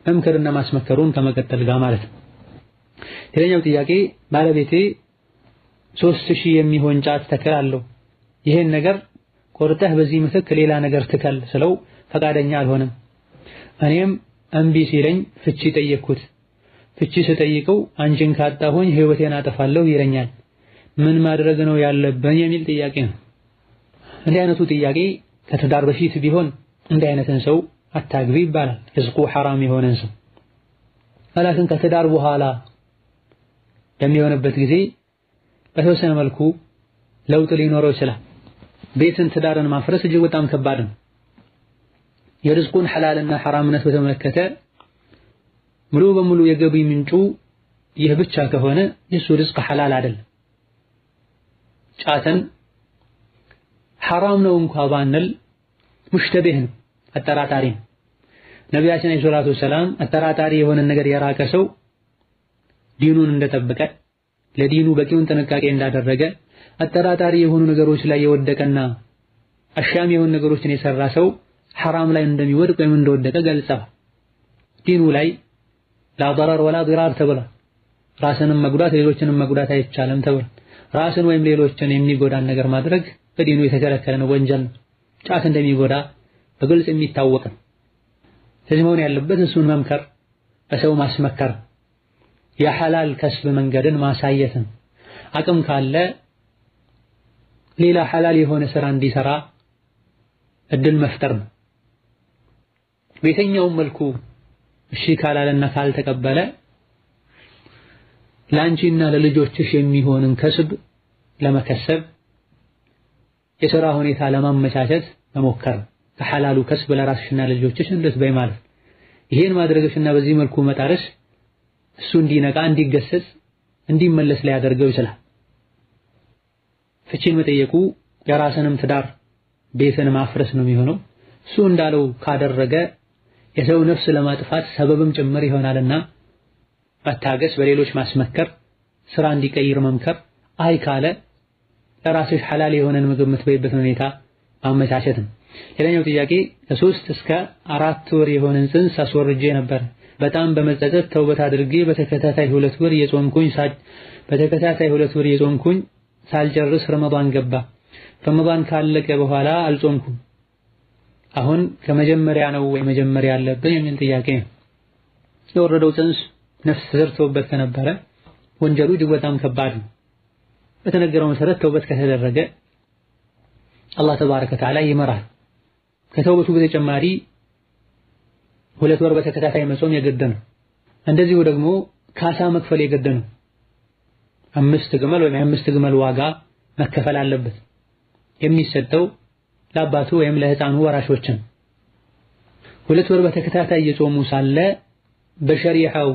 መምከርና ማስመከሩን ከመቀጠል ጋር ማለት ነው። ሌላኛው ጥያቄ ባለቤቴ 3000 የሚሆን ጫት ተከላለሁ። ይሄን ነገር ቆርጠህ በዚህ ምትክ ሌላ ነገር ትከል ስለው ፈቃደኛ አልሆነም። እኔም እምቢ ሲለኝ ፍቺ ጠየቅኩት። ፍቺ ስጠይቀው አንቺን ካጣሁኝ ህይወቴን አጠፋለሁ ይለኛል። ምን ማድረግ ነው ያለብኝ የሚል ጥያቄ ነው። እንዲህ አይነቱ ጥያቄ ከትዳር በፊት ቢሆን እንዲህ አይነትን ሰው አታግቢ ይባላል፣ ርዝቁ ሐራም የሆነን ሰው። አላክን ከትዳር በኋላ በሚሆንበት ጊዜ በተወሰነ መልኩ ለውጥ ሊኖረው ይችላል። ቤትን ትዳርን ማፍረስ እጅግ በጣም ከባድ ነው። የርዝቁን ሐላልና ሐራምነት በተመለከተ ሙሉ በሙሉ የገቢ ምንጩ ይህ ብቻ ከሆነ የሱ ርዝቅ ሐላል አይደለም። ጫትን ሐራም ነው እንኳን ባንል ሙሽተቢህ ነው፣ አጠራጣሪ ነው። ነቢያችን አለይሂ ሰላቱ ወሰላም አጠራጣሪ የሆነ ነገር የራቀ ሰው ዲኑን እንደጠበቀ ለዲኑ በቂውን ጥንቃቄ እንዳደረገ አጠራጣሪ የሆኑ ነገሮች ላይ የወደቀና አሻሚ የሆኑ ነገሮችን የሰራ ሰው ሐራም ላይ እንደሚወድቅ ወይም እንደወደቀ ገልጸዋል። ዲኑ ላይ ላ ضرر ولا ضرار ተብሏል። ራስንም መጉዳት ሌሎችንም መጉዳት አይቻልም ተብሏል። ራስን ወይም ሌሎችን የሚጎዳን ነገር ማድረግ በዲኑ የተከለከለ ነው፣ ወንጀል ነው። ጫት እንደሚጎዳ በግልጽ የሚታወቅ ነው። ስለዚህ መሆን ያለበት እሱን መምከር፣ በሰው ማስመከር፣ የሐላል ከስብ መንገድን ማሳየት ነው። አቅም ካለ ሌላ ሐላል የሆነ ስራ እንዲሰራ እድል መፍጠር ነው። በየትኛውም መልኩ እሺ ካላለና ካልተቀበለ ላንቺና ለልጆችሽ የሚሆንን ከስብ ለመከሰብ የሥራ ሁኔታ ለማመቻቸት መሞከር፣ ከሐላሉ ከስብ ለራስሽና ለልጆችሽ እንድትበይ ማለት። ይሄን ማድረግሽና በዚህ መልኩ መጣርሽ እሱ እንዲነቃ፣ እንዲገሰጽ፣ እንዲመለስ ሊያደርገው ይችላል። ፍቺን መጠየቁ የራስንም ትዳር ቤትን ማፍረስ ነው የሚሆነው። እሱ እንዳለው ካደረገ የሰው ነፍስ ለማጥፋት ሰበብም ጭምር ይሆናልና መታገስ፣ በሌሎች ማስመከር፣ ስራ እንዲቀይር መምከር። አይ ካለ ለራስሽ ሐላል የሆነን ምግብ የምትበይበትን ሁኔታ ማመቻቸት ነው። ሌላኛው ጥያቄ ከ3 እስከ 4 ወር የሆነን ጽንስ አስወርጄ ነበር። በጣም በመጸጸት ተውበት አድርጌ በተከታታይ 2 ወር እየጾምኩኝ ሳልጨርስ ረመዳን ገባ። ረመዳን ካለቀ በኋላ አልጾምኩም። አሁን ከመጀመሪያ ነው ወይ መጀመሪያ ያለብን የሚል ጥያቄ ነው። የወረደው ጽንስ ነፍስ ተዘርቶበት ከነበረ ወንጀሉ እጅግ በጣም ከባድ ነው። በተነገረው መሰረት ተውበት ከተደረገ አላህ ተባረከ ወተዓላ ይመራል። ከተውበቱ በተጨማሪ 2 ወር በተከታታይ መጾም የግድ ነው። እንደዚሁ ደግሞ ካሳ መክፈል የግድ ነው። 5 ግመል ወይም 5 ግመል ዋጋ መከፈል አለበት። የሚሰጠው ለአባቱ ወይም ለህፃኑ ወራሾችን 2 ወር በተከታታይ እየጾሙ ሳለ በሸሪዓው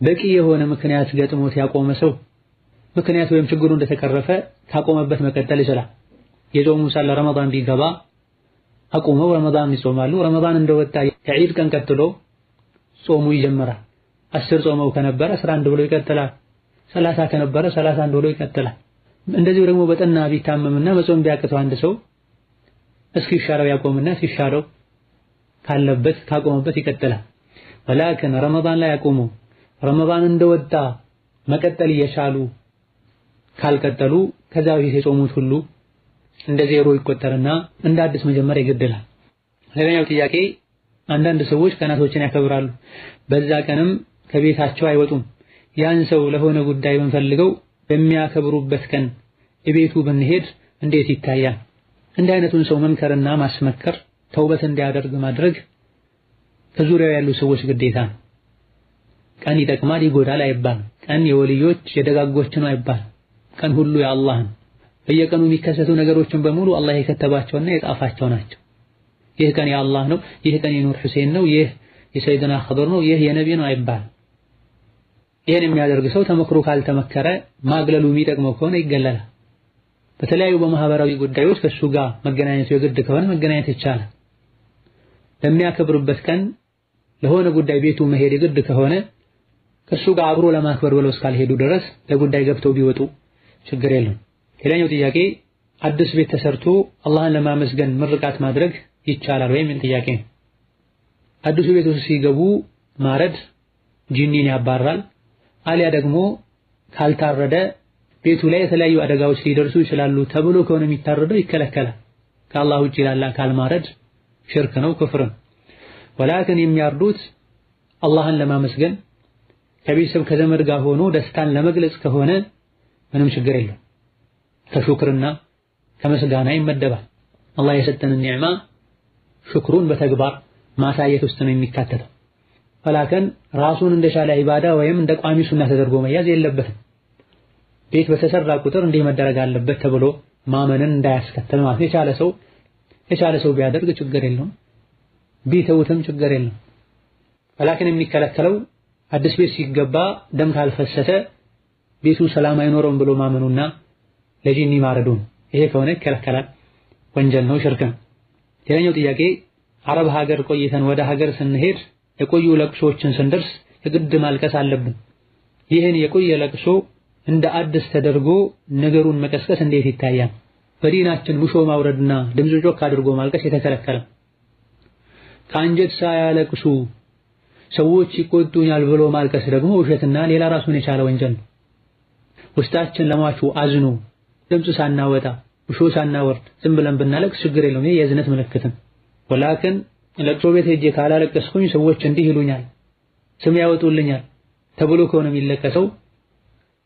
በቂ የሆነ ምክንያት ገጥሞት ያቆመ ሰው ምክንያት ወይም ችግሩ እንደተቀረፈ ካቆመበት መቀጠል ይችላል። የጾሙ ሳለ ረመዳን ቢገባ አቁመው ረመዳን ይጾማሉ። ረመዳን እንደወጣ ከዒድ ቀን ቀጥሎ ጾሙ ይጀምራል። 10 ጾመው ከነበረ 11 ብሎ ይቀጥላል። 30 ከነበረ 31 ብሎ ይቀጥላል። እንደዚሁ ደግሞ በጠና ቢታመምና መጾም ቢያቅተው አንድ ሰው እስኪሻለው ያቆምና ሲሻለው ካለበት ካቆመበት ይቀጥላል። ወላኪን ረመዳን ላይ ያቆሙ ረመዳን እንደወጣ መቀጠል እየቻሉ ካልቀጠሉ ከዛ በፊት የጾሙት ሁሉ እንደ ዜሮ ይቆጠርና እንደ አዲስ መጀመር ይገደላል። ሌላኛው ጥያቄ አንዳንድ ሰዎች ቀናቶችን ያከብራሉ። በዛ ቀንም ከቤታቸው አይወጡም። ያን ሰው ለሆነ ጉዳይ ብንፈልገው በሚያከብሩበት ቀን እቤቱ ብንሄድ እንዴት ይታያል? እንዲህ አይነቱን ሰው መምከርና ማስመከር ተውበት እንዲያደርግ ማድረግ ከዙሪያው ያሉ ሰዎች ግዴታ ነው። ቀን ይጠቅማል ይጎዳል አይባልም። ቀን የወልዮች የደጋጎች ነው አይባልም። ቀን ሁሉ የአላህ ነው። በየቀኑ የሚከሰቱ ነገሮችን በሙሉ አላህ የከተባቸውና የጻፋቸው ናቸው። ይህ ቀን የአላህ ነው፣ ይህ ቀን የኑር ሁሴን ነው፣ ይህ የሰይድና ኸድር ነው፣ ይህ የነቢ ነው አይባልም። ይህን የሚያደርግ ሰው ተመክሮ ካልተመከረ ማግለሉ የሚጠቅመው ከሆነ ይገለላል። በተለያዩ በማህበራዊ ጉዳዮች ከሱ ጋር መገናኘቱ የግድ ከሆነ መገናኘት ይቻላል። ለሚያከብርበት ቀን ለሆነ ጉዳይ ቤቱ መሄድ የግድ ከሆነ ከሱ ጋር አብሮ ለማክበር ብለው እስካልሄዱ ድረስ ለጉዳይ ገብተው ቢወጡ ችግር የለም። ሌላኛው ጥያቄ አዲስ ቤት ተሰርቶ አላህን ለማመስገን ምርቃት ማድረግ ይቻላል ወይ የሚል ጥያቄ ነው። አዲሱ ቤት ውስጥ ሲገቡ ማረድ ጂኒን ያባራል። አሊያ ደግሞ ካልታረደ ቤቱ ላይ የተለያዩ አደጋዎች ሊደርሱ ይችላሉ ተብሎ ከሆነ የሚታረደው ይከለከላል። ከአላህ ውጭ ላላ ካልማረድ ሽርክ ነው፣ ክፍር ነው። ወላኪን የሚያርዱት አላህን ለማመስገን ከቤተሰብ ከዘመድ ጋር ሆኖ ደስታን ለመግለጽ ከሆነ ምንም ችግር የለም። ከሹክርና ከምስጋና ይመደባል። አላህ የሰጠንን ኒዕማ ሽክሩን በተግባር ማሳየት ውስጥ ነው የሚካተተው። ወላኪን ራሱን እንደቻለ ዒባዳ ወይም እንደ ቋሚ ሱና ተደርጎ መያዝ የለበትም። ቤት በተሰራ ቁጥር እንዲህ መደረግ አለበት ተብሎ ማመንን እንዳያስከትል ማለት የቻለ ሰው ቢያደርግ ችግር የለውም፣ ቢተውትም ችግር የለም። ወላኪን የሚከለከለው አዲስ ቤት ሲገባ ደም ካልፈሰሰ ቤቱ ሰላም አይኖረውም ብሎ ማመኑና ለጂኒ ማረዱን፣ ይሄ ከሆነ ይከለከላል፣ ወንጀል ነው፣ ሽርክ ነው። ሌላኛው ጥያቄ አረብ ሀገር ቆይተን ወደ ሀገር ስንሄድ የቆዩ ለቅሶችን ስንደርስ የግድ ማልቀስ አለብን። ይህን የቆየ ለቅሶ እንደ አዲስ ተደርጎ ነገሩን መቀስቀስ እንዴት ይታያል? በዲናችን ሙሾ ማውረድና ድምፅ ጮክ አድርጎ ማልቀስ የተከለከለ። ከአንጀት ሳያለቅሱ ሰዎች ይቆጡኛል ብሎ ማልቀስ ደግሞ ውሸትና ሌላ ራሱን የቻለ ወንጀል ነው። ውስጣችን ለሟቹ አዝኖ ድምፅ ሳናወጣ ሙሾ ሳናወርድ ዝም ብለን ብናለቅስ ችግር የለውም፣ ይሄ የእዝነት ምልክት ነው። ወላኪን ለቅሶ ቤት ሄጄ ካላለቀስኩኝ ሰዎች እንዲህ ይሉኛል፣ ስም ያወጡልኛል ተብሎ ከሆነ የሚለቀሰው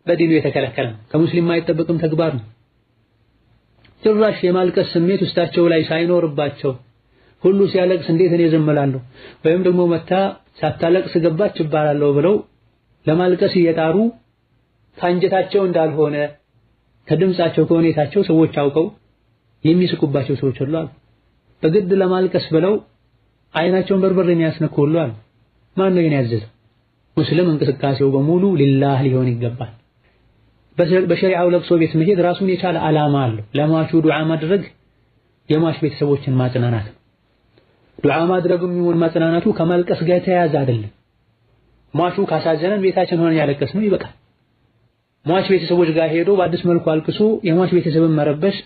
በዲኑ የተከለከለ ነው፣ ከሙስሊም የማይጠበቅም ተግባር ነው። ጭራሽ የማልቀስ ስሜት ውስጣቸው ላይ ሳይኖርባቸው ሁሉ ሲያለቅስ እንዴት እኔ ዝም እላለሁ ወይም ደግሞ መታ ሳታለቅስ ገባች ይባላለሁ ብለው ለማልቀስ እየጣሩ ከአንጀታቸው እንዳልሆነ ከድምጻቸው ከሁኔታቸው ሰዎች አውቀው የሚስቁባቸው ሰዎች አሉ። በግድ ለማልቀስ ብለው አይናቸውን በርበር የሚያስነኩ ሁሉ አሉ። ማን ነው ይሄን ያዘዘው? ሙስሊም እንቅስቃሴው በሙሉ ሊላህ ሊሆን ይገባል። በሸሪዓው ለቅሶ ቤት መሄድ ራሱን የቻለ ዓላማ አለው። ለሟቹ ዱዓ ማድረግ የሟች ቤተሰቦችን ማጽናናት። ዱዓ ማድረጉም ይሁን ማጽናናቱ ከማልቀስ ጋር የተያያዘ አይደለም። ሟቹ ካሳዘነን ቤታችን ሆነን ያለቀስነው ይበቃል። ሟች ቤተሰቦች ጋር ሄዶ በአዲስ መልኩ አልቅሶ የሟች ቤተሰብን መረበሽ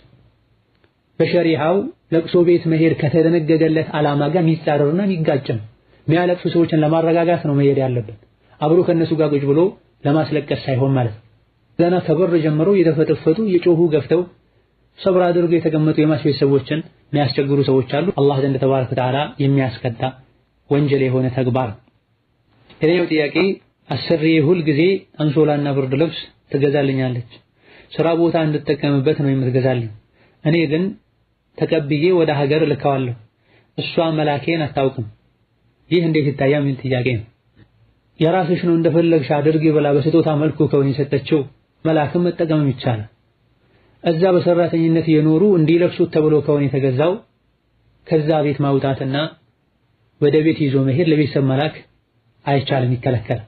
በሸሪዓው ለቅሶ ቤት መሄድ ከተደነገገለት ዓላማ ጋር የሚጻረርና የሚጋጭም። የሚያለቅሱ ሰዎችን ለማረጋጋት ነው መሄድ ያለበት፣ አብሮ ከነሱ ጋር ቁጭ ብሎ ለማስለቀስ ሳይሆን ማለት ነው። ገና ከበር ጀምሮ እየተፈተፈቱ እየጮሁ ገፍተው ሰብር አድርገው የተቀመጡ የማስቤት ሰዎችን የሚያስቸግሩ ሰዎች አሉ። አላህ ዘንድ ተባረከ ወተዓላ የሚያስቀጣ ወንጀል የሆነ ተግባር። ሌላኛው ጥያቄ አሰሪዬ ሁል ጊዜ አንሶላና ብርድ ልብስ ትገዛልኛለች። ስራ ቦታ እንድጠቀምበት ነው የምትገዛልኝ። እኔ ግን ተቀብዬ ወደ ሀገር ልከዋለሁ። እሷ መላኬን አታውቅም። ይህ እንዴት ይታያል? የሚል ጥያቄ ነው። የራስሽ ነው እንደፈለግሽ አድርጊ ብላ በስጦታ መልኩ ከሆነ የሰጠችው መላክም መጠቀምም ይቻላል። እዛ በሰራተኝነት የኖሩ እንዲለብሱት ተብሎ ከሆነ የተገዛው ከዛ ቤት ማውጣትና ወደ ቤት ይዞ መሄድ ለቤተሰብ መላክ አይቻልም፣ ይከለከላል።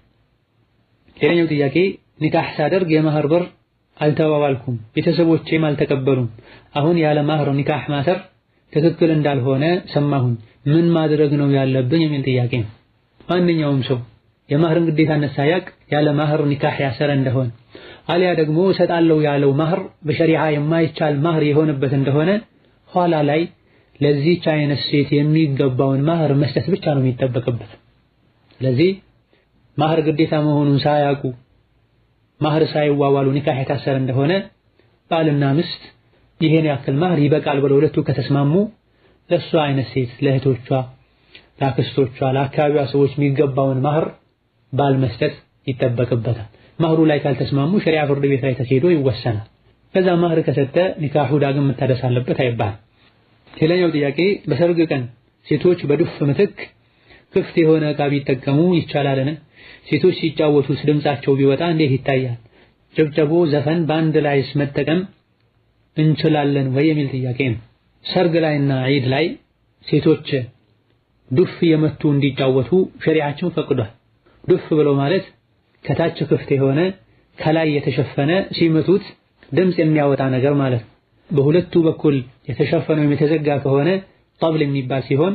ሌላኛው ጥያቄ ኒካህ ሳደርግ የመህር ብር አልተባባልኩም፣ ቤተሰቦቼም አልተቀበሉም። አሁን ያለ መህር ኒካህ ማሰር ትክክል እንዳልሆነ ሰማሁኝ። ምን ማድረግ ነው ያለብኝ? የሚል ጥያቄ ነው። ማንኛውም ሰው የመህርን ግዴታነት ሳያቅ ያለ መህር ኒካህ ያሰረ እንደሆነ አሊያ ደግሞ እሰጣለሁ ያለው መህር በሸሪዓ የማይቻል መህር የሆነበት እንደሆነ ኋላ ላይ ለዚህች አይነት ሴት የሚገባውን መህር መስጠት ብቻ ነው የሚጠበቅበት። ስለዚህ መህር ግዴታ መሆኑን ሳያውቁ መህር ሳይዋዋሉ ኒካህ የታሰረ እንደሆነ ባልና ሚስት ይሄን ያክል መህር ይበቃል ብለው ሁለቱ ከተስማሙ ለሷ አይነት ሴት ለእህቶቿ፣ ለአክስቶቿ፣ ለአካባቢዋ ሰዎች የሚገባውን መህር ባል መስጠት ይጠበቅበታል። መህሩ ላይ ካልተስማሙ ሸሪዓ ፍርድ ቤት ላይ ተካሂዶ ይወሰናል። ከዛ መህር ከሰጠ ኒካሁ ዳግም መታደስ አለበት አይባልም። ሌላኛው ጥያቄ በሰርግ ቀን ሴቶች በዱፍ ምትክ ክፍት የሆነ ዕቃ ቢጠቀሙ ይቻላልን? ሴቶች ሲጫወቱት ድምጻቸው ቢወጣ እንዴት ይታያል? ጭብጨቦ፣ ዘፈን በአንድ ላይስ መጠቀም እንችላለን ወይ? የሚል ጥያቄ ነው። ሰርግ ላይና ዒድ ላይ ሴቶች ዱፍ የመቱ እንዲጫወቱ ሸሪዓችን ፈቅዷል። ዱፍ ብሎ ማለት ከታች ክፍት የሆነ ከላይ የተሸፈነ ሲመቱት ድምጽ የሚያወጣ ነገር ማለት ነው። በሁለቱ በኩል የተሸፈነ ወይም የተዘጋ ከሆነ ጠብል የሚባል ሲሆን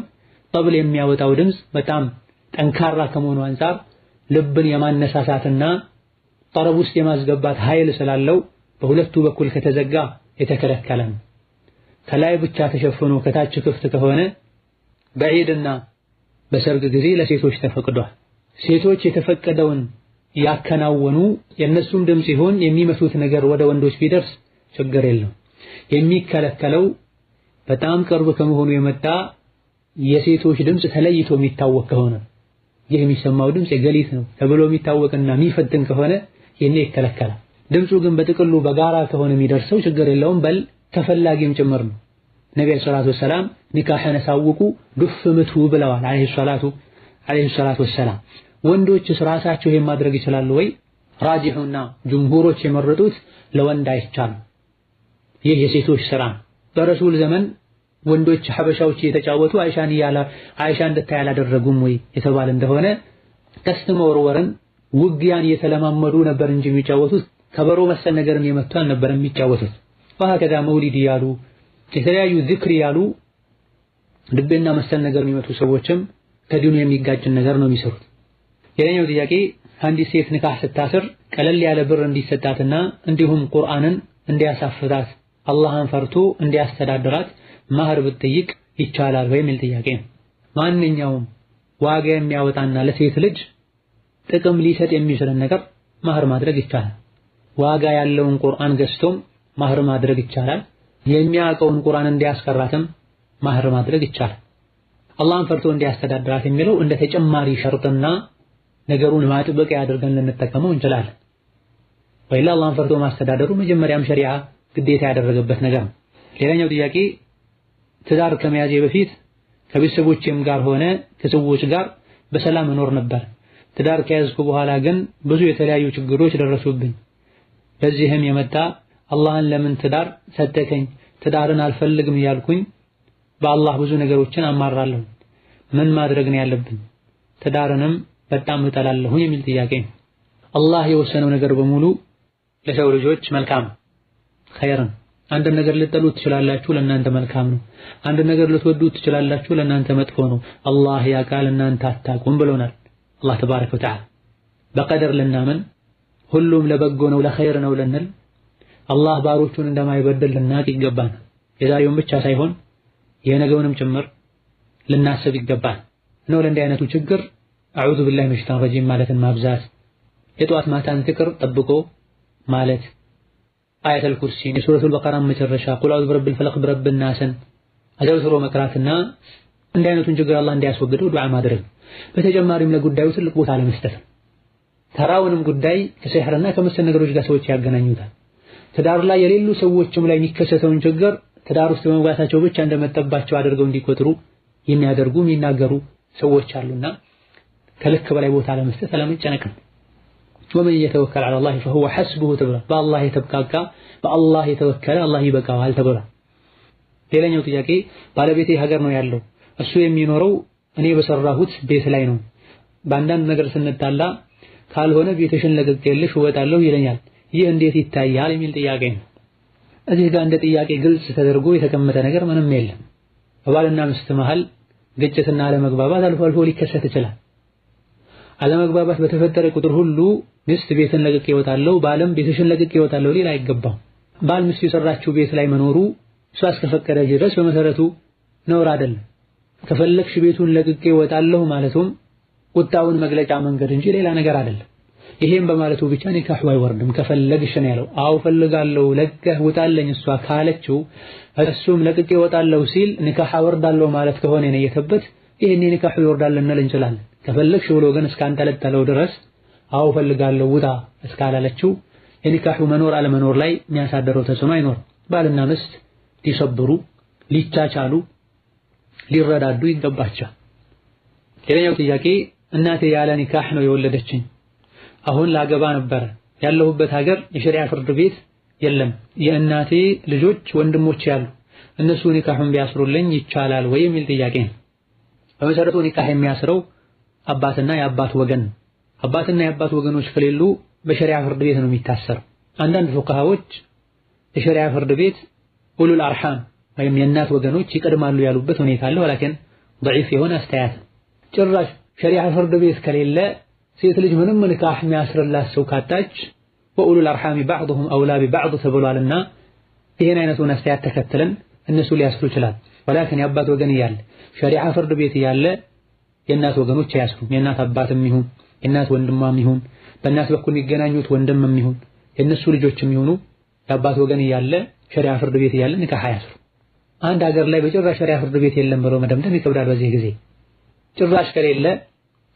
ጠብል የሚያወጣው ድምጽ በጣም ጠንካራ ከመሆኑ አንፃር ልብን የማነሳሳትና ጠረብ ውስጥ የማስገባት ኃይል ስላለው በሁለቱ በኩል ከተዘጋ የተከለከለ ነው። ከላይ ብቻ ተሸፍኖ ከታች ክፍት ከሆነ በዒድና በሰርግ ጊዜ ለሴቶች ተፈቅዷል። ሴቶች የተፈቀደውን ያከናወኑ የነሱም ድምጽ ይሁን የሚመቱት ነገር ወደ ወንዶች ቢደርስ ችግር የለም። የሚከለከለው በጣም ቅርብ ከመሆኑ የመጣ የሴቶች ድምጽ ተለይቶ የሚታወቅ ከሆነ ይህ የሚሰማው ድምጽ የገሊት ነው ተብሎ የሚታወቅና የሚፈትን ከሆነ የኔ ይከለከላል። ድምጹ ግን በጥቅሉ በጋራ ከሆነ የሚደርሰው ችግር የለውም፣ በል ተፈላጊም ጭምር ነው። ነብዩ ሰለላሁ ዐለይሂ ወሰለም ኒካህን ሳውቁ ዱፍ ምቱ ብለዋል ዐለይሂ ሰላቱ ወሰላም። ወንዶች ራሳቸው ይሄን ማድረግ ይችላሉ ወይ? ራጂሑና ጅምሁሮች የመረጡት ለወንድ አይቻልም። ይህ የሴቶች ስራ። በረሱል ዘመን ወንዶች ሐበሻዎች የተጫወቱ አይሻ እንድታይ አላደረጉም ወይ የተባለ እንደሆነ ቀስት መወርወርን ውጊያን እየተለማመዱ ነበር እንጂ የሚጫወቱት ከበሮ መሰል ነገርን የመቱ አልነበረም የሚጫወቱት። ወሀከዛ መውሊድ ያሉ የተለያዩ ዚክር ያሉ ድቤና መሰል ነገር የሚመቱ ሰዎችም ከዲኑ የሚጋጭን ነገር ነው የሚሰሩት። ሌላኛው ጥያቄ አንዲት ሴት ኒካህ ስታስር ቀለል ያለ ብር እንዲሰጣትና እንዲሁም ቁርአንን እንዲያሳፍራት አላህን ፈርቶ እንዲያስተዳድራት ማህር ብትጠይቅ ይቻላል ወይ? የሚል ጥያቄ ነው። ማንኛውም ዋጋ የሚያወጣና ለሴት ልጅ ጥቅም ሊሰጥ የሚችልን ነገር ማህር ማድረግ ይቻላል። ዋጋ ያለውን ቁርአን ገዝቶም ማህር ማድረግ ይቻላል። የሚያውቀውን ቁርአን እንዲያስቀራትም ማህር ማድረግ ይቻላል። አላህን ፈርቶ እንዲያስተዳድራት የሚለው እንደ ተጨማሪ ሸርጥና ነገሩን ማጥበቂያ አድርገን ልንጠቀመው እንችላለን። ወይላ አላህን ፈርቶ ማስተዳደሩ መጀመሪያም ሸሪዓ ግዴታ ያደረገበት ነገር ነው። ሌላኛው ጥያቄ ትዳር ከመያዜ በፊት ከቤተሰቦቼም ጋር ሆነ ከሰዎች ጋር በሰላም እኖር ነበር። ትዳር ከያዝኩ በኋላ ግን ብዙ የተለያዩ ችግሮች ደረሱብኝ። በዚህም የመጣ አላህን ለምን ትዳር ሰጠከኝ፣ ትዳርን አልፈልግም እያልኩኝ በአላህ ብዙ ነገሮችን አማራለሁ። ምን ማድረግ ነው ያለብኝ? ትዳርንም በጣም እጠላለሁ የሚል ጥያቄ ነው። አላህ የወሰነው ነገር በሙሉ ለሰው ልጆች መልካም ኸይርን። አንድ ነገር ልትጠሉት ትችላላችሁ፣ ለእናንተ መልካም ነው። አንድ ነገር ልትወዱት ትችላላችሁ፣ ለእናንተ መጥፎ ነው። አላህ ያውቃል፣ እናንተ አታውቁም ብሎናል አላህ ተባረከ ወተዓላ። በቀደር ልናምን ሁሉም ለበጎ ነው ለኸይር ነው ልንል አላህ ባሮቹን እንደማይበድል ልናቅ ይገባናል። የዛሬውን ብቻ ሳይሆን የነገውንም ጭምር ልናስብ ይገባል ነው። ለእንዲህ አይነቱ ችግር አዑዙ ቢላሂ ሚነሽ ሸይጣኒር ረጂም ማለትን ማብዛት፣ የጧት ማታን ዝክር ጠብቆ ማለት፣ አያተል ኩርሲን፣ የሱረቱል በቀራን መጨረሻ ቁል አዑዙ ቢረቢል ፈለቅ ቢረቢን ናስን አዘውትሮ መቅራትና እንዲህ አይነቱን ችግር አላህ እንዲያስወግደው ዱዓ ማድረግ። በተጨማሪም ለጉዳዩ ትልቅ ቦታ ለመስጠት ተራውንም ጉዳይ ከሲህርና ከመሰል ነገሮች ጋር ሰዎች ያገናኙታል። ትዳር ላይ የሌሉ ሰዎችም ላይ የሚከሰተውን ችግር ትዳር ውስጥ በመግባታቸው ብቻ እንደመጠባቸው አድርገው እንዲቆጥሩ የሚያደርጉ የሚናገሩ ሰዎች አሉና ከልክ በላይ ቦታ ለመስጠት አለመጨነቅ ነው። ወመን የተወከለ ዐላ አላህ ፈሁወ ሐስቡሁ ተብሏል። በአላህ የተብቃቃ በአላህ የተወከለ አላህ ይበቃዋል ተብሏል። ሌላኛው ጥያቄ ባለቤቴ ሀገር ነው ያለው፣ እሱ የሚኖረው እኔ በሰራሁት ቤት ላይ ነው። በአንዳንድ ነገር ስንጣላ ካልሆነ ቤትሽን ለቅቄልሽ እወጣለሁ ይለኛል። ይህ እንዴት ይታያል የሚል ጥያቄ ነው። እዚህ ጋር እንደ ጥያቄ ግልጽ ተደርጎ የተቀመጠ ነገር ምንም የለም። በባልና ሚስት መሃል ግጭትና አለመግባባት አልፎ አልፎ ሊከሰት ይችላል። አለመግባባት በተፈጠረ ቁጥር ሁሉ ሚስት ቤትን ለቅቄ እወጣለሁ፣ ባልም ቤትሽን ለቅቄ እወጣለሁ ሊል አይገባም። ባል ሚስቱ የሰራችው ቤት ላይ መኖሩ እሷ እስከፈቀደ ድረስ በመሰረቱ ነውር አይደለም። ከፈለግሽ ቤቱን ለቅቄ እወጣለሁ ማለቱም ቁጣውን መግለጫ መንገድ እንጂ ሌላ ነገር አይደለም። ይሄም በማለቱ ብቻ ኒካሁ አይወርድም። ከፈለግሽ ነው ያለው። አው ፈልጋለሁ ለቀህ ውጣለኝ እሷ ካለችው እሱም ለቅቄ እወጣለሁ ሲል ኒካህ አወርዳለሁ ማለት ከሆነ ነው የተበት ይሄኔ ኒካሁ ይወርዳል ልንል እንችላለን። ከፈለግሽ ብሎ ግን እስካንጠለጠለው ድረስ አው ፈልጋለሁ ውጣ እስካላለችው የኒካሁ መኖር አለመኖር ላይ የሚያሳደረው ተጽዕኖ አይኖርም። ባልና ሚስት ሊሰብሩ፣ ሊቻቻሉ፣ ሊረዳዱ ይገባቸዋል። ሌላኛው ጥያቄ እናቴ ያለ ኒካህ ነው የወለደችኝ። አሁን ላገባ ነበር። ያለሁበት ሀገር የሸሪዓ ፍርድ ቤት የለም። የእናቴ ልጆች ወንድሞች ያሉ እነሱ ኒካሁን ቢያስሩልኝ ይቻላል ወይ የሚል ጥያቄ ነው። በመሰረቱ ኒካህ የሚያስረው አባትና የአባት ወገን ነው። አባትና የአባት ወገኖች ከሌሉ በሸሪዓ ፍርድ ቤት ነው የሚታሰረው። አንዳንድ ፉቃሃዎች የሸሪዓ ፍርድ ቤት ኡሉል አርሐም ወይም የእናት ወገኖች ይቀድማሉ ያሉበት ሁኔታ አለ። ወላኪን ضعيف የሆነ አስተያየት ጭራሽ ሸሪዓ ፍርድ ቤት ከሌለ ሴት ልጅ ምንም ኒካህ የሚያስርላት ሰው ካጣች ወኡሉል አርሐሚ ባዕዱሁም አውላ ቢባዕድ ተብሏልና ይሄን አይነቱን አስተያየት ተከትለን እነሱ ሊያስሩ ይችላል። ወላኪን የአባት ወገን እያለ ሸሪዓ ፍርድ ቤት እያለ የእናት ወገኖች አያስሩም። የእናት አባትም ይሁን የእናት ወንድሟም ይሁን በእናት በኩል የሚገናኙት ወንድምም ይሁን የእነሱ ልጆችም ይሁኑ የአባት ወገን እያለ ሸሪዓ ፍርድ ቤት እያለ ኒካህ አያስሩ። አንድ ሀገር ላይ በጭራሽ ሸሪዓ ፍርድ ቤት የለም ብሎ መደምደም ይከብዳል። በዚህ ጊዜ ጭራሽ ከሌለ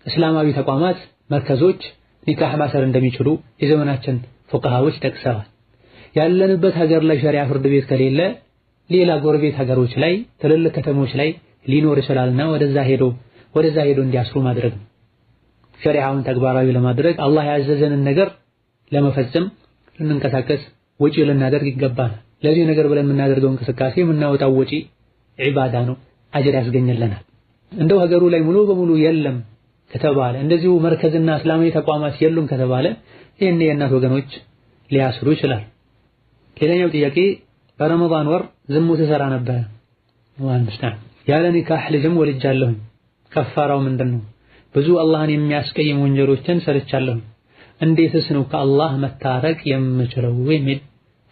እስላማዊ ተቋማት መርከዞች ኒካህ ማሰር እንደሚችሉ የዘመናችን ፉቃሃዎች ጠቅሰዋል። ያለንበት ሀገር ላይ ሸሪዓ ፍርድ ቤት ከሌለ ሌላ ጎረቤት ሀገሮች ላይ ትልልቅ ከተሞች ላይ ሊኖር ይችላልና ወደዛ ሄዶ እንዲያስሩ ማድረግ ነው። ሸሪዓውን ተግባራዊ ለማድረግ አላህ ያዘዘንን ነገር ለመፈጸም ልንንቀሳቀስ ወጪ ልናደርግ ይገባል። ለዚህ ነገር ብለን የምናደርገው እንቅስቃሴ የምናወጣው ወጪ ዒባዳ ነው፣ አጅር ያስገኝልናል። እንደው ሀገሩ ላይ ሙሉ በሙሉ የለም ከተባለ እንደዚሁ መርከዝና እስላማዊ ተቋማት የሉም ከተባለ ይሄን የእናት ወገኖች ሊያስሩ ይችላል። ሌላኛው ጥያቄ በረመዳን ወር ዝሙት ሰራ ነበር ያለ ኒካህ ልጅም ወልጃለሁ፣ ከፋራው ምንድነው? ብዙ አላህን የሚያስቀይም ወንጀሎችን ሰርቻለሁ፣ እንዴትስ ነው ከአላህ መታረቅ የምችለው የሚል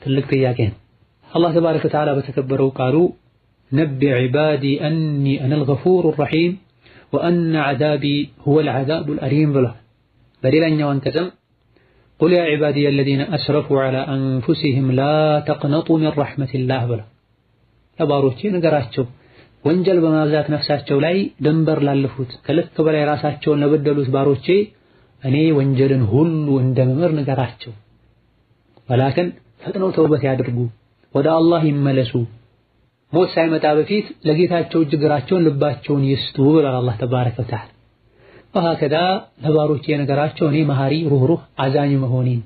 ትልቅ ጥያቄ ነው። አላህ ተባረከ ወተዓላ በተከበረው ቃሉ ነቢ ዒባዲ አኒ አነል ገፉሩ ረሒም ወአነ ዐዛቢ ሁወል ዐዛቡል አሊም ብሏል። በሌላኛው አንቀጽም ቁል ያ ዒባዲየ አለዚነ አስረፉ ዐላ አንፉሲሂም ላ ተቅነጡ ሚን ረሕመቲላህ ብሏል። ለባሮቼ ንገራቸው ወንጀል በማብዛት ነፍሳቸው ላይ ድንበር ላለፉት ከልክ በላይ ራሳቸውን ለበደሉት ባሮቼ እኔ ወንጀልን ሁሉ እንደምምር ንገራቸው፣ ወላኪን ፈጥነው ተውበት ያድርጉ፣ ወደ አላህ ይመለሱ፣ ሞት ሳይመጣ በፊት ለጌታቸው እግራቸውን ልባቸውን ይስጡ ብሏል አላህ ተባረከ ወተዓላ። ወሀከዛ ለባሮቼ ነገራቸው እኔ መሐሪ ሩህሩህ አዛኝ መሆኔን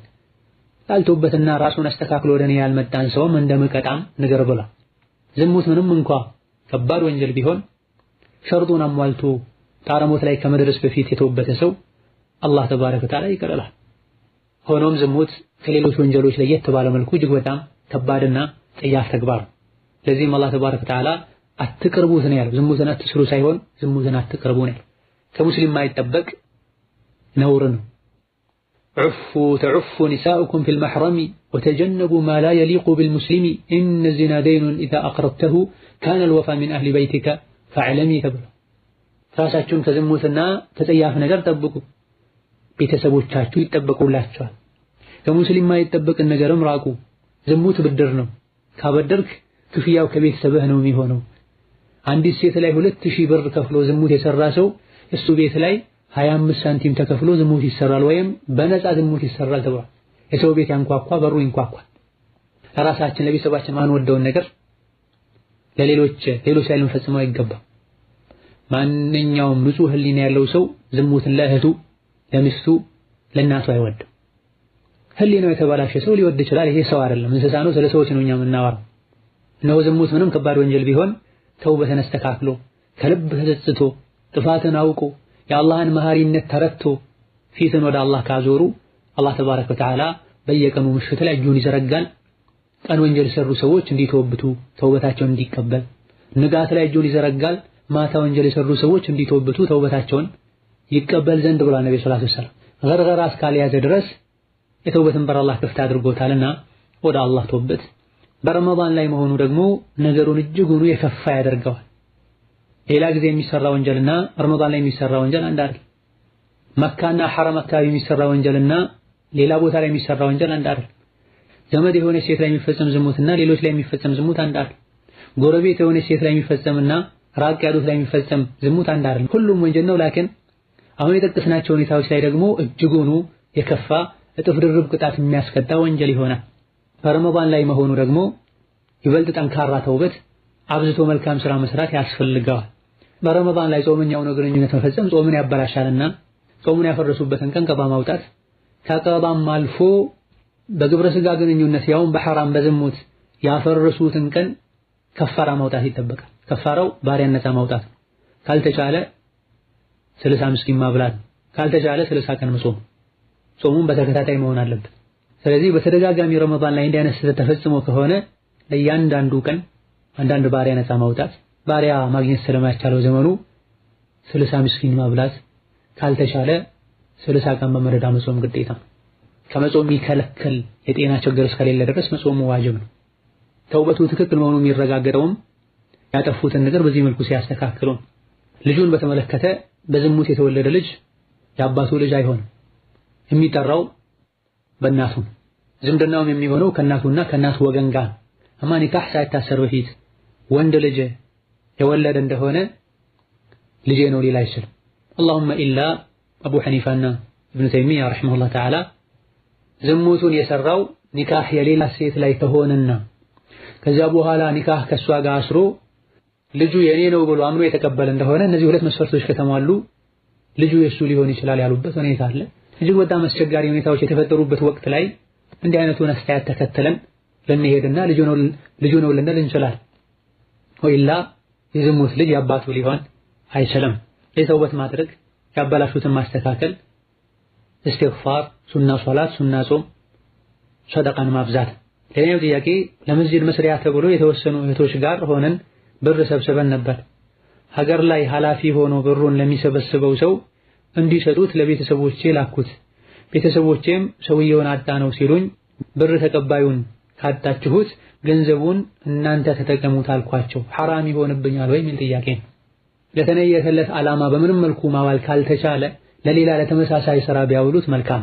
ላልተውበትና ራሱን አስተካክሎ ወደ እኔ ያልመጣን ሰውም እንደምቀጣም ንገር ብሏል። ዝሙት ምንም እንኳ ከባድ ወንጀል ቢሆን ሸርጡን አሟልቶ ጣረሞት ላይ ከመድረስ በፊት የተወበተ ሰው አላህ ተባረከ ወተዓላ ይቀርላል። ሆኖም ዝሙት ከሌሎች ወንጀሎች ለየት ባለ መልኩ እጅግ በጣም ከባድና ጸያፍ ተግባር ነው። ለዚህም አላህ ተባረከ ወተዓላ አትቅርቡት ነው ያለው። ዝሙትን አትስሩ ሳይሆን ዝሙትን አትቅርቡ ነው። ከሙስሊም የማይጠበቅ ነውር ነው። عفوا تعفوا نساؤكم في المحرم وتجنبوا ما لا يليق بالمسلم إن الزنا دين إذا أقربته كان الوفاء من أهل بيتك فاعلمي تبلو ራሳችሁን ከዝሙትና ተጸያፍ ነገር ጠብቁ ቤተሰቦቻችሁ ይጠበቁላችኋል ከሙስሊም ማይጠበቅን ነገርም ራቁ ዝሙት ብድር ነው ካበደርክ ክፍያው ከቤተሰብህ ነው የሚሆነው አንዲት ሴት ላይ 2000 ብር ከፍሎ ዝሙት የሰራ ሰው እሱ ቤት ላይ 25 ሳንቲም ተከፍሎ ዝሙት ይሰራል ወይም በነፃ ዝሙት ይሰራል ተብሏል የሰው ቤት ያንኳኳ በሩ ይንኳኳል ራሳችን ለቤተሰባችን ማንወደውን ነገር ለሌሎች ላይ ልንፈጽመው አይገባም ማንኛውም ንጹህ ህሊና ያለው ሰው ዝሙትን ለእህቱ ለሚስቱ ለእናቱ አይወድም ህሊናው የተባላሸ ሰው ሊወድ ይችላል ይሄ ሰው አይደለም እንስሳ ነው ስለ ሰዎች ነው እኛ የምናወራው ነው ዝሙት ምንም ከባድ ወንጀል ቢሆን ተውበትን አስተካክሎ ከልብ ተጸጽቶ ጥፋትን አውቆ የአላህን መሐሪነት ተረድቶ ፊትን ወደ አላህ ካዞሩ አላህ ተባረከ ወተዓላ በየቀኑ ምሽት ላይ እጁን ይዘረጋል ቀን ወንጀል የሰሩ ሰዎች እንዲተወብቱ ተውበታቸውን እንዲቀበል ንጋት ላይ እጁን ይዘረጋል ማታ ወንጀል የሰሩ ሰዎች እንዲተወብቱ ተውበታቸውን ይቀበል ዘንድ ብሏል ነብዩ ሰለላሁ ዐለይሂ ወሰለም ገርገራ እስካልያዘ ድረስ የተውበትን በር አላህ ክፍት አድርጎታልና ወደ አላህ ተውበት በረመዳን ላይ መሆኑ ደግሞ ነገሩን እጅጉን የከፋ ያደርገዋል ሌላ ጊዜ የሚሰራ ወንጀልና ረመዳን ላይ የሚሰራ ወንጀል አንድ አይደል መካና ሐረም አካባቢ የሚሰራ ወንጀልና ሌላ ቦታ ላይ የሚሰራ ወንጀል አንድ አይደል ዘመድ የሆነ ሴት ላይ የሚፈጸም ዝሙትና ሌሎች ላይ የሚፈጸም ዝሙት አንድ አይደል ጎረቤት የሆነ ሴት ላይ የሚፈጸምና ራቅ ያሉት ላይ የሚፈጸም ዝሙት አንድ አይደል ሁሉም ወንጀል ነው ላኪን አሁን የጠቀስናቸው ሁኔታዎች ላይ ደግሞ እጅጉን የከፋ እጥፍ ድርብ ቅጣት የሚያስቀጣ ወንጀል ይሆናል በረመዳን ላይ መሆኑ ደግሞ ይበልጥ ጠንካራ ተውበት አብዝቶ መልካም ስራ መስራት ያስፈልጋል በረመዳን ላይ ጾመኛው ነው ግንኙነት መፈጸም ጾምን ያበላሻልና ጾሙን ያፈረሱበትን ቀን ቀባ ማውጣት ከቀባም አልፎ በግብረ ስጋ ግንኙነት ያውን በሐራም በዝሙት ያፈረሱትን ቀን ከፋራ ማውጣት ይጠበቃል ከፋራው ባሪያ ነፃ ማውጣት ካልተቻለ 30 ምስኪን ማብላት ካልተቻለ 30 ቀን መጾም ጾሙን በተከታታይ መሆን አለበት ስለዚህ በተደጋጋሚ ረመዳን ላይ እንዲያነስ ተፈጽሞ ከሆነ ለእያንዳንዱ ቀን አንዳንድ ባሪያ ነፃ ማውጣት ባሪያ ማግኘት ስለማይቻለው ዘመኑ 30 ምስኪን ማብላት ካልተቻለ 30 ቀን በመረዳ መጾም ግዴታ ከመጾም የሚከለከል የጤና ችግር እስከሌለ ድረስ መጾሙ ዋጅብ ነው ተውበቱ ትክክል መሆኑ የሚረጋገጠውም ያጠፉትን ነገር በዚህ መልኩ ሲያስተካክሉ ልጁን በተመለከተ በዝሙት የተወለደ ልጅ የአባቱ ልጅ አይሆንም የሚጠራው በእናቱ ዝምድናውም የሚሆነው ከእናቱና ከእናቱ ወገን ጋር አማ ኒካህ ሳይታሰር በፊት ወንድ ልጅ የወለደ እንደሆነ ልጄ ነው ሊል አይችልም اللهم الا አቡ ሐኒፋና ኢብኑ ተይሚያ ረሂመሁላህ ተዓላ ዝሙቱን የሰራው ኒካህ የሌላ ሴት ላይ ከሆነና ከዛ በኋላ ኒካህ ከሷ ጋር አስሮ ልጁ የኔ ነው ብሎ አምኖ የተቀበለ እንደሆነ እነዚህ ሁለት መስፈርቶች ከተሟሉ ልጁ የሱ ሊሆን ይችላል ያሉበት ሁኔታ አለ እጅግ በጣም አስቸጋሪ ሁኔታዎች የተፈጠሩበት ወቅት ላይ እንዲህ አይነቱን አስተያየት ተከተለን ለነሄድና ልጁ ነው ልንል እንችላለን ወይላ የዝሙት ልጅ ያባቱ ሊሆን አይችልም የተውበት ማድረግ ያበላሹትን ማስተካከል እስትግፋር ሱና ሶላት ሱና ጾም ሰደቃን ማብዛት ሌላው ጥያቄ ለመስጂድ መስሪያ ተብሎ የተወሰኑ እህቶች ጋር ሆነን ብር ሰብስበን ነበር ሀገር ላይ ኃላፊ ሆኖ ብሩን ለሚሰበስበው ሰው እንዲሰጡት ለቤተሰቦቼ ላኩት ቤተሰቦቼም ሰውየውን አጣ ነው ሲሉኝ ብር ተቀባዩን ካጣችሁት ገንዘቡን እናንተ ተጠቀሙት አልኳቸው ሐራም ይሆንብኛል ወይ ምን ጥያቄ ለተነየተለት ዓላማ በምንም መልኩ ማዋል ካልተቻለ ለሌላ ለተመሳሳይ ስራ ቢያውሉት መልካም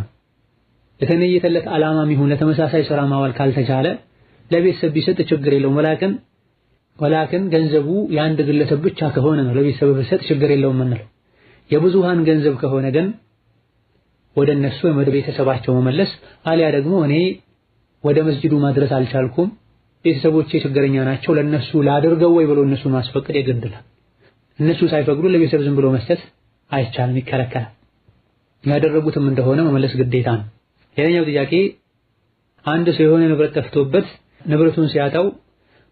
ለተነየተለት ዓላማም ይሁን ለተመሳሳይ ስራ ማዋል ካልተቻለ ለቤተሰብ ቢሰጥ ችግር የለውም ወላኪን ገንዘቡ የአንድ ግለሰብ ብቻ ከሆነ ነው ለቤተሰብ ቢሰጥ ችግር የለውም እንለው የብዙሃን ገንዘብ ከሆነ ግን ወደ እነሱ ወደ ቤተሰባቸው መመለስ አሊያ ደግሞ እኔ ወደ መስጂዱ ማድረስ አልቻልኩም ቤተሰቦቼ ችግረኛ ናቸው ለነሱ ላድርገው ወይ ብሎ እነሱ ማስፈቀድ ይገድላል እነሱ ሳይፈቅዱ ለቤተሰብ ዝም ብሎ መስጠት አይቻልም ይከለከላል ያደረጉትም እንደሆነ መመለስ ግዴታ ነው ሌላኛው ጥያቄ አንድ ሰው የሆነ ንብረት ጠፍቶበት ንብረቱን ሲያጣው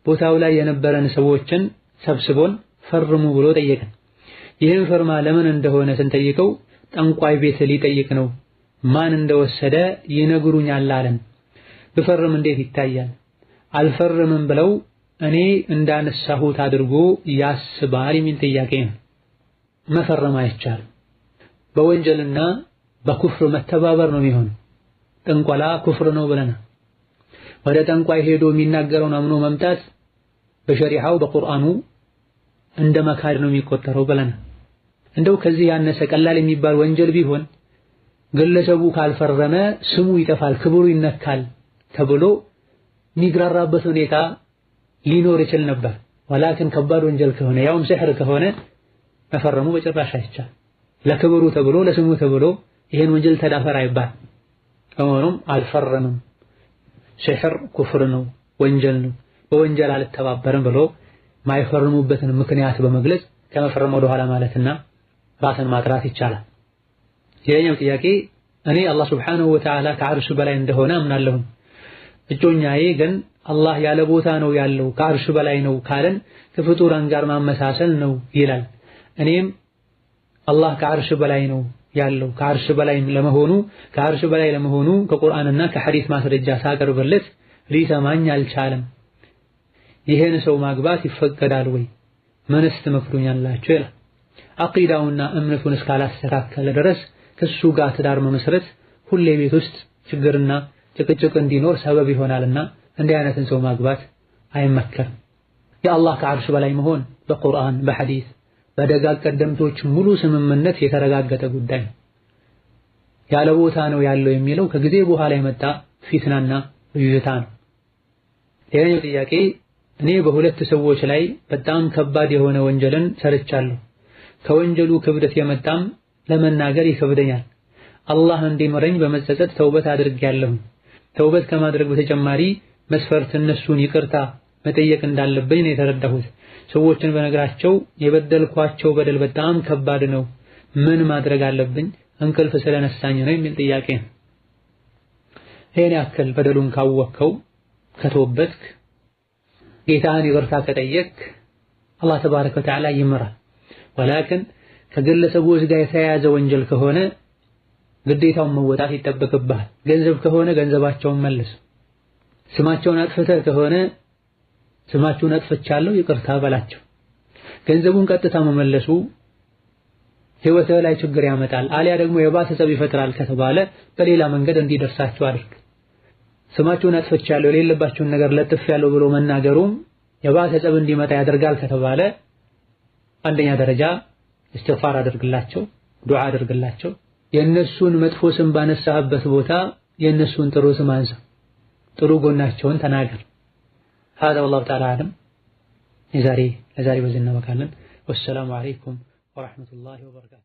ቦታው ላይ የነበረን ሰዎችን ሰብስቦን ፈርሙ ብሎ ጠየቀን ይህን ፈርማ ለምን እንደሆነ ስንጠይቀው ጠንቋይ ቤት ሊጠይቅ ነው ማን እንደወሰደ ይነግሩኛል አለን ብፈርም እንዴት ይታያል አልፈርምም ብለው እኔ እንዳነሳሁት አድርጎ ያስባል የሚል ጥያቄ ነው መፈረም አይቻልም በወንጀልና በኩፍር መተባበር ነው የሚሆነው ጥንቆላ ኩፍር ነው ብለናል። ወደ ጠንቋይ ሄዶ የሚናገረውን አምኖ መምጣት በሸሪዓው በቁርአኑ እንደ መካድ ነው የሚቆጠረው ብለናል። እንደው ከዚህ ያነሰ ቀላል የሚባል ወንጀል ቢሆን ግለሰቡ ካልፈረመ ስሙ ይጠፋል፣ ክብሩ ይነካል ተብሎ የሚግራራበት ሁኔታ ሊኖር ይችል ነበር። ወላኪን ከባድ ወንጀል ከሆነ ያውም ሲሕር ከሆነ መፈረሙ በጭራሽ አይቻል። ለክብሩ ተብሎ ለስሙ ተብሎ ይሄን ወንጀል ተዳፈር አይባል። በመሆኑም አልፈረምም፣ ሲሕር ኩፍር ነው፣ ወንጀል ነው፣ በወንጀል አልተባበርም ብሎ ማይፈርሙበትን ምክንያት በመግለጽ ከመፈረም ወደ ኋላ ማለትና ራስን ማጥራት ይቻላል። ሌላኛው ጥያቄ እኔ አላህ ሱብሓነሁ ወተዓላ ከዓርሽ በላይ እንደሆነ አምናለሁ። እጮኛዬ ግን አላህ ያለ ቦታ ነው ያለው ከዓርሽ በላይ ነው ካለን ከፍጡራን ጋር ማመሳሰል ነው ይላል። እኔም አላህ ከዓርሽ በላይ ነው ያለው ከዓርሽ በላይ ለመሆኑ ከቁርአንና ከሐዲስ ማስረጃ ሳቀርብለት ሊሰማኝ አልቻለም። ይሄን ሰው ማግባት ይፈቀዳል ወይ? ምንስ ትመክሩኛላችሁ? ይላል። አቂዳውና እምነቱን እስካላስተካከለ ድረስ ከሱ ጋር ትዳር መመስረት ሁሌ ቤት ውስጥ ችግርና ጭቅጭቅ እንዲኖር ሰበብ ይሆናልና እንዲህ አይነትን ሰው ማግባት አይመከርም። የአላህ ከዓርሽ በላይ መሆን በቁርአን በሐዲስ በደጋግ ቀደምቶች ሙሉ ስምምነት የተረጋገጠ ጉዳይ ነው። ያለ ቦታ ነው ያለው የሚለው ከጊዜ በኋላ የመጣ ፊትናና ብዥታ ነው። ሌላኛው ጥያቄ እኔ በሁለት ሰዎች ላይ በጣም ከባድ የሆነ ወንጀልን ሰርቻለሁ። ከወንጀሉ ክብደት የመጣም ለመናገር ይከብደኛል። አላህ እንዲምረኝ በመጸጸት ተውበት አድርጌያለሁ። ተውበት ከማድረግ በተጨማሪ መስፈርት እነሱን ይቅርታ መጠየቅ እንዳለብኝ ነው የተረዳሁት። ሰዎችን በነገራቸው የበደልኳቸው በደል በጣም ከባድ ነው። ምን ማድረግ አለብኝ? እንቅልፍ ስለነሳኝ ነው የሚል ጥያቄ ነው። ይሄን ያክል በደሉን ካወቅከው ከተወበትክ ጌታህን ይቅርታ ከጠየቅ አላህ ተባረከ ወተዓላ ይምራል። ወላኪን ከግለሰቦች ጋር የተያያዘ ወንጀል ከሆነ ግዴታውን መወጣት ይጠበቅብሃል። ገንዘብ ከሆነ ገንዘባቸውን መልስ። ስማቸውን አጥፍተህ ከሆነ ስማቸውን አጥፍቻለሁ ይቅርታ በላቸው። ገንዘቡን ቀጥታ መመለሱ ህይወትህ ላይ ችግር ያመጣል፣ አሊያ ደግሞ የባሰ ጸብ ይፈጥራል ከተባለ በሌላ መንገድ እንዲደርሳቸው አድርግ። ስማቸውን አጥፍቻለሁ የሌለባቸውን ነገር ለጥፌያለሁ ብሎ መናገሩም የባሰ ጸብ እንዲመጣ ያደርጋል ከተባለ አንደኛ ደረጃ እስትግፋር አድርግላቸው፣ ዱዓ አድርግላቸው። የእነሱን መጥፎ ስም ባነሳህበት ቦታ የእነሱን ጥሩ ስም አንሳ፣ ጥሩ ጎናቸውን ተናገር። هذا والله تعالى أعلم። ለዛሬ በዚህ እናበቃለን። ወሰላሙ አለይኩም ወራህመቱላሂ ወበረካቱ።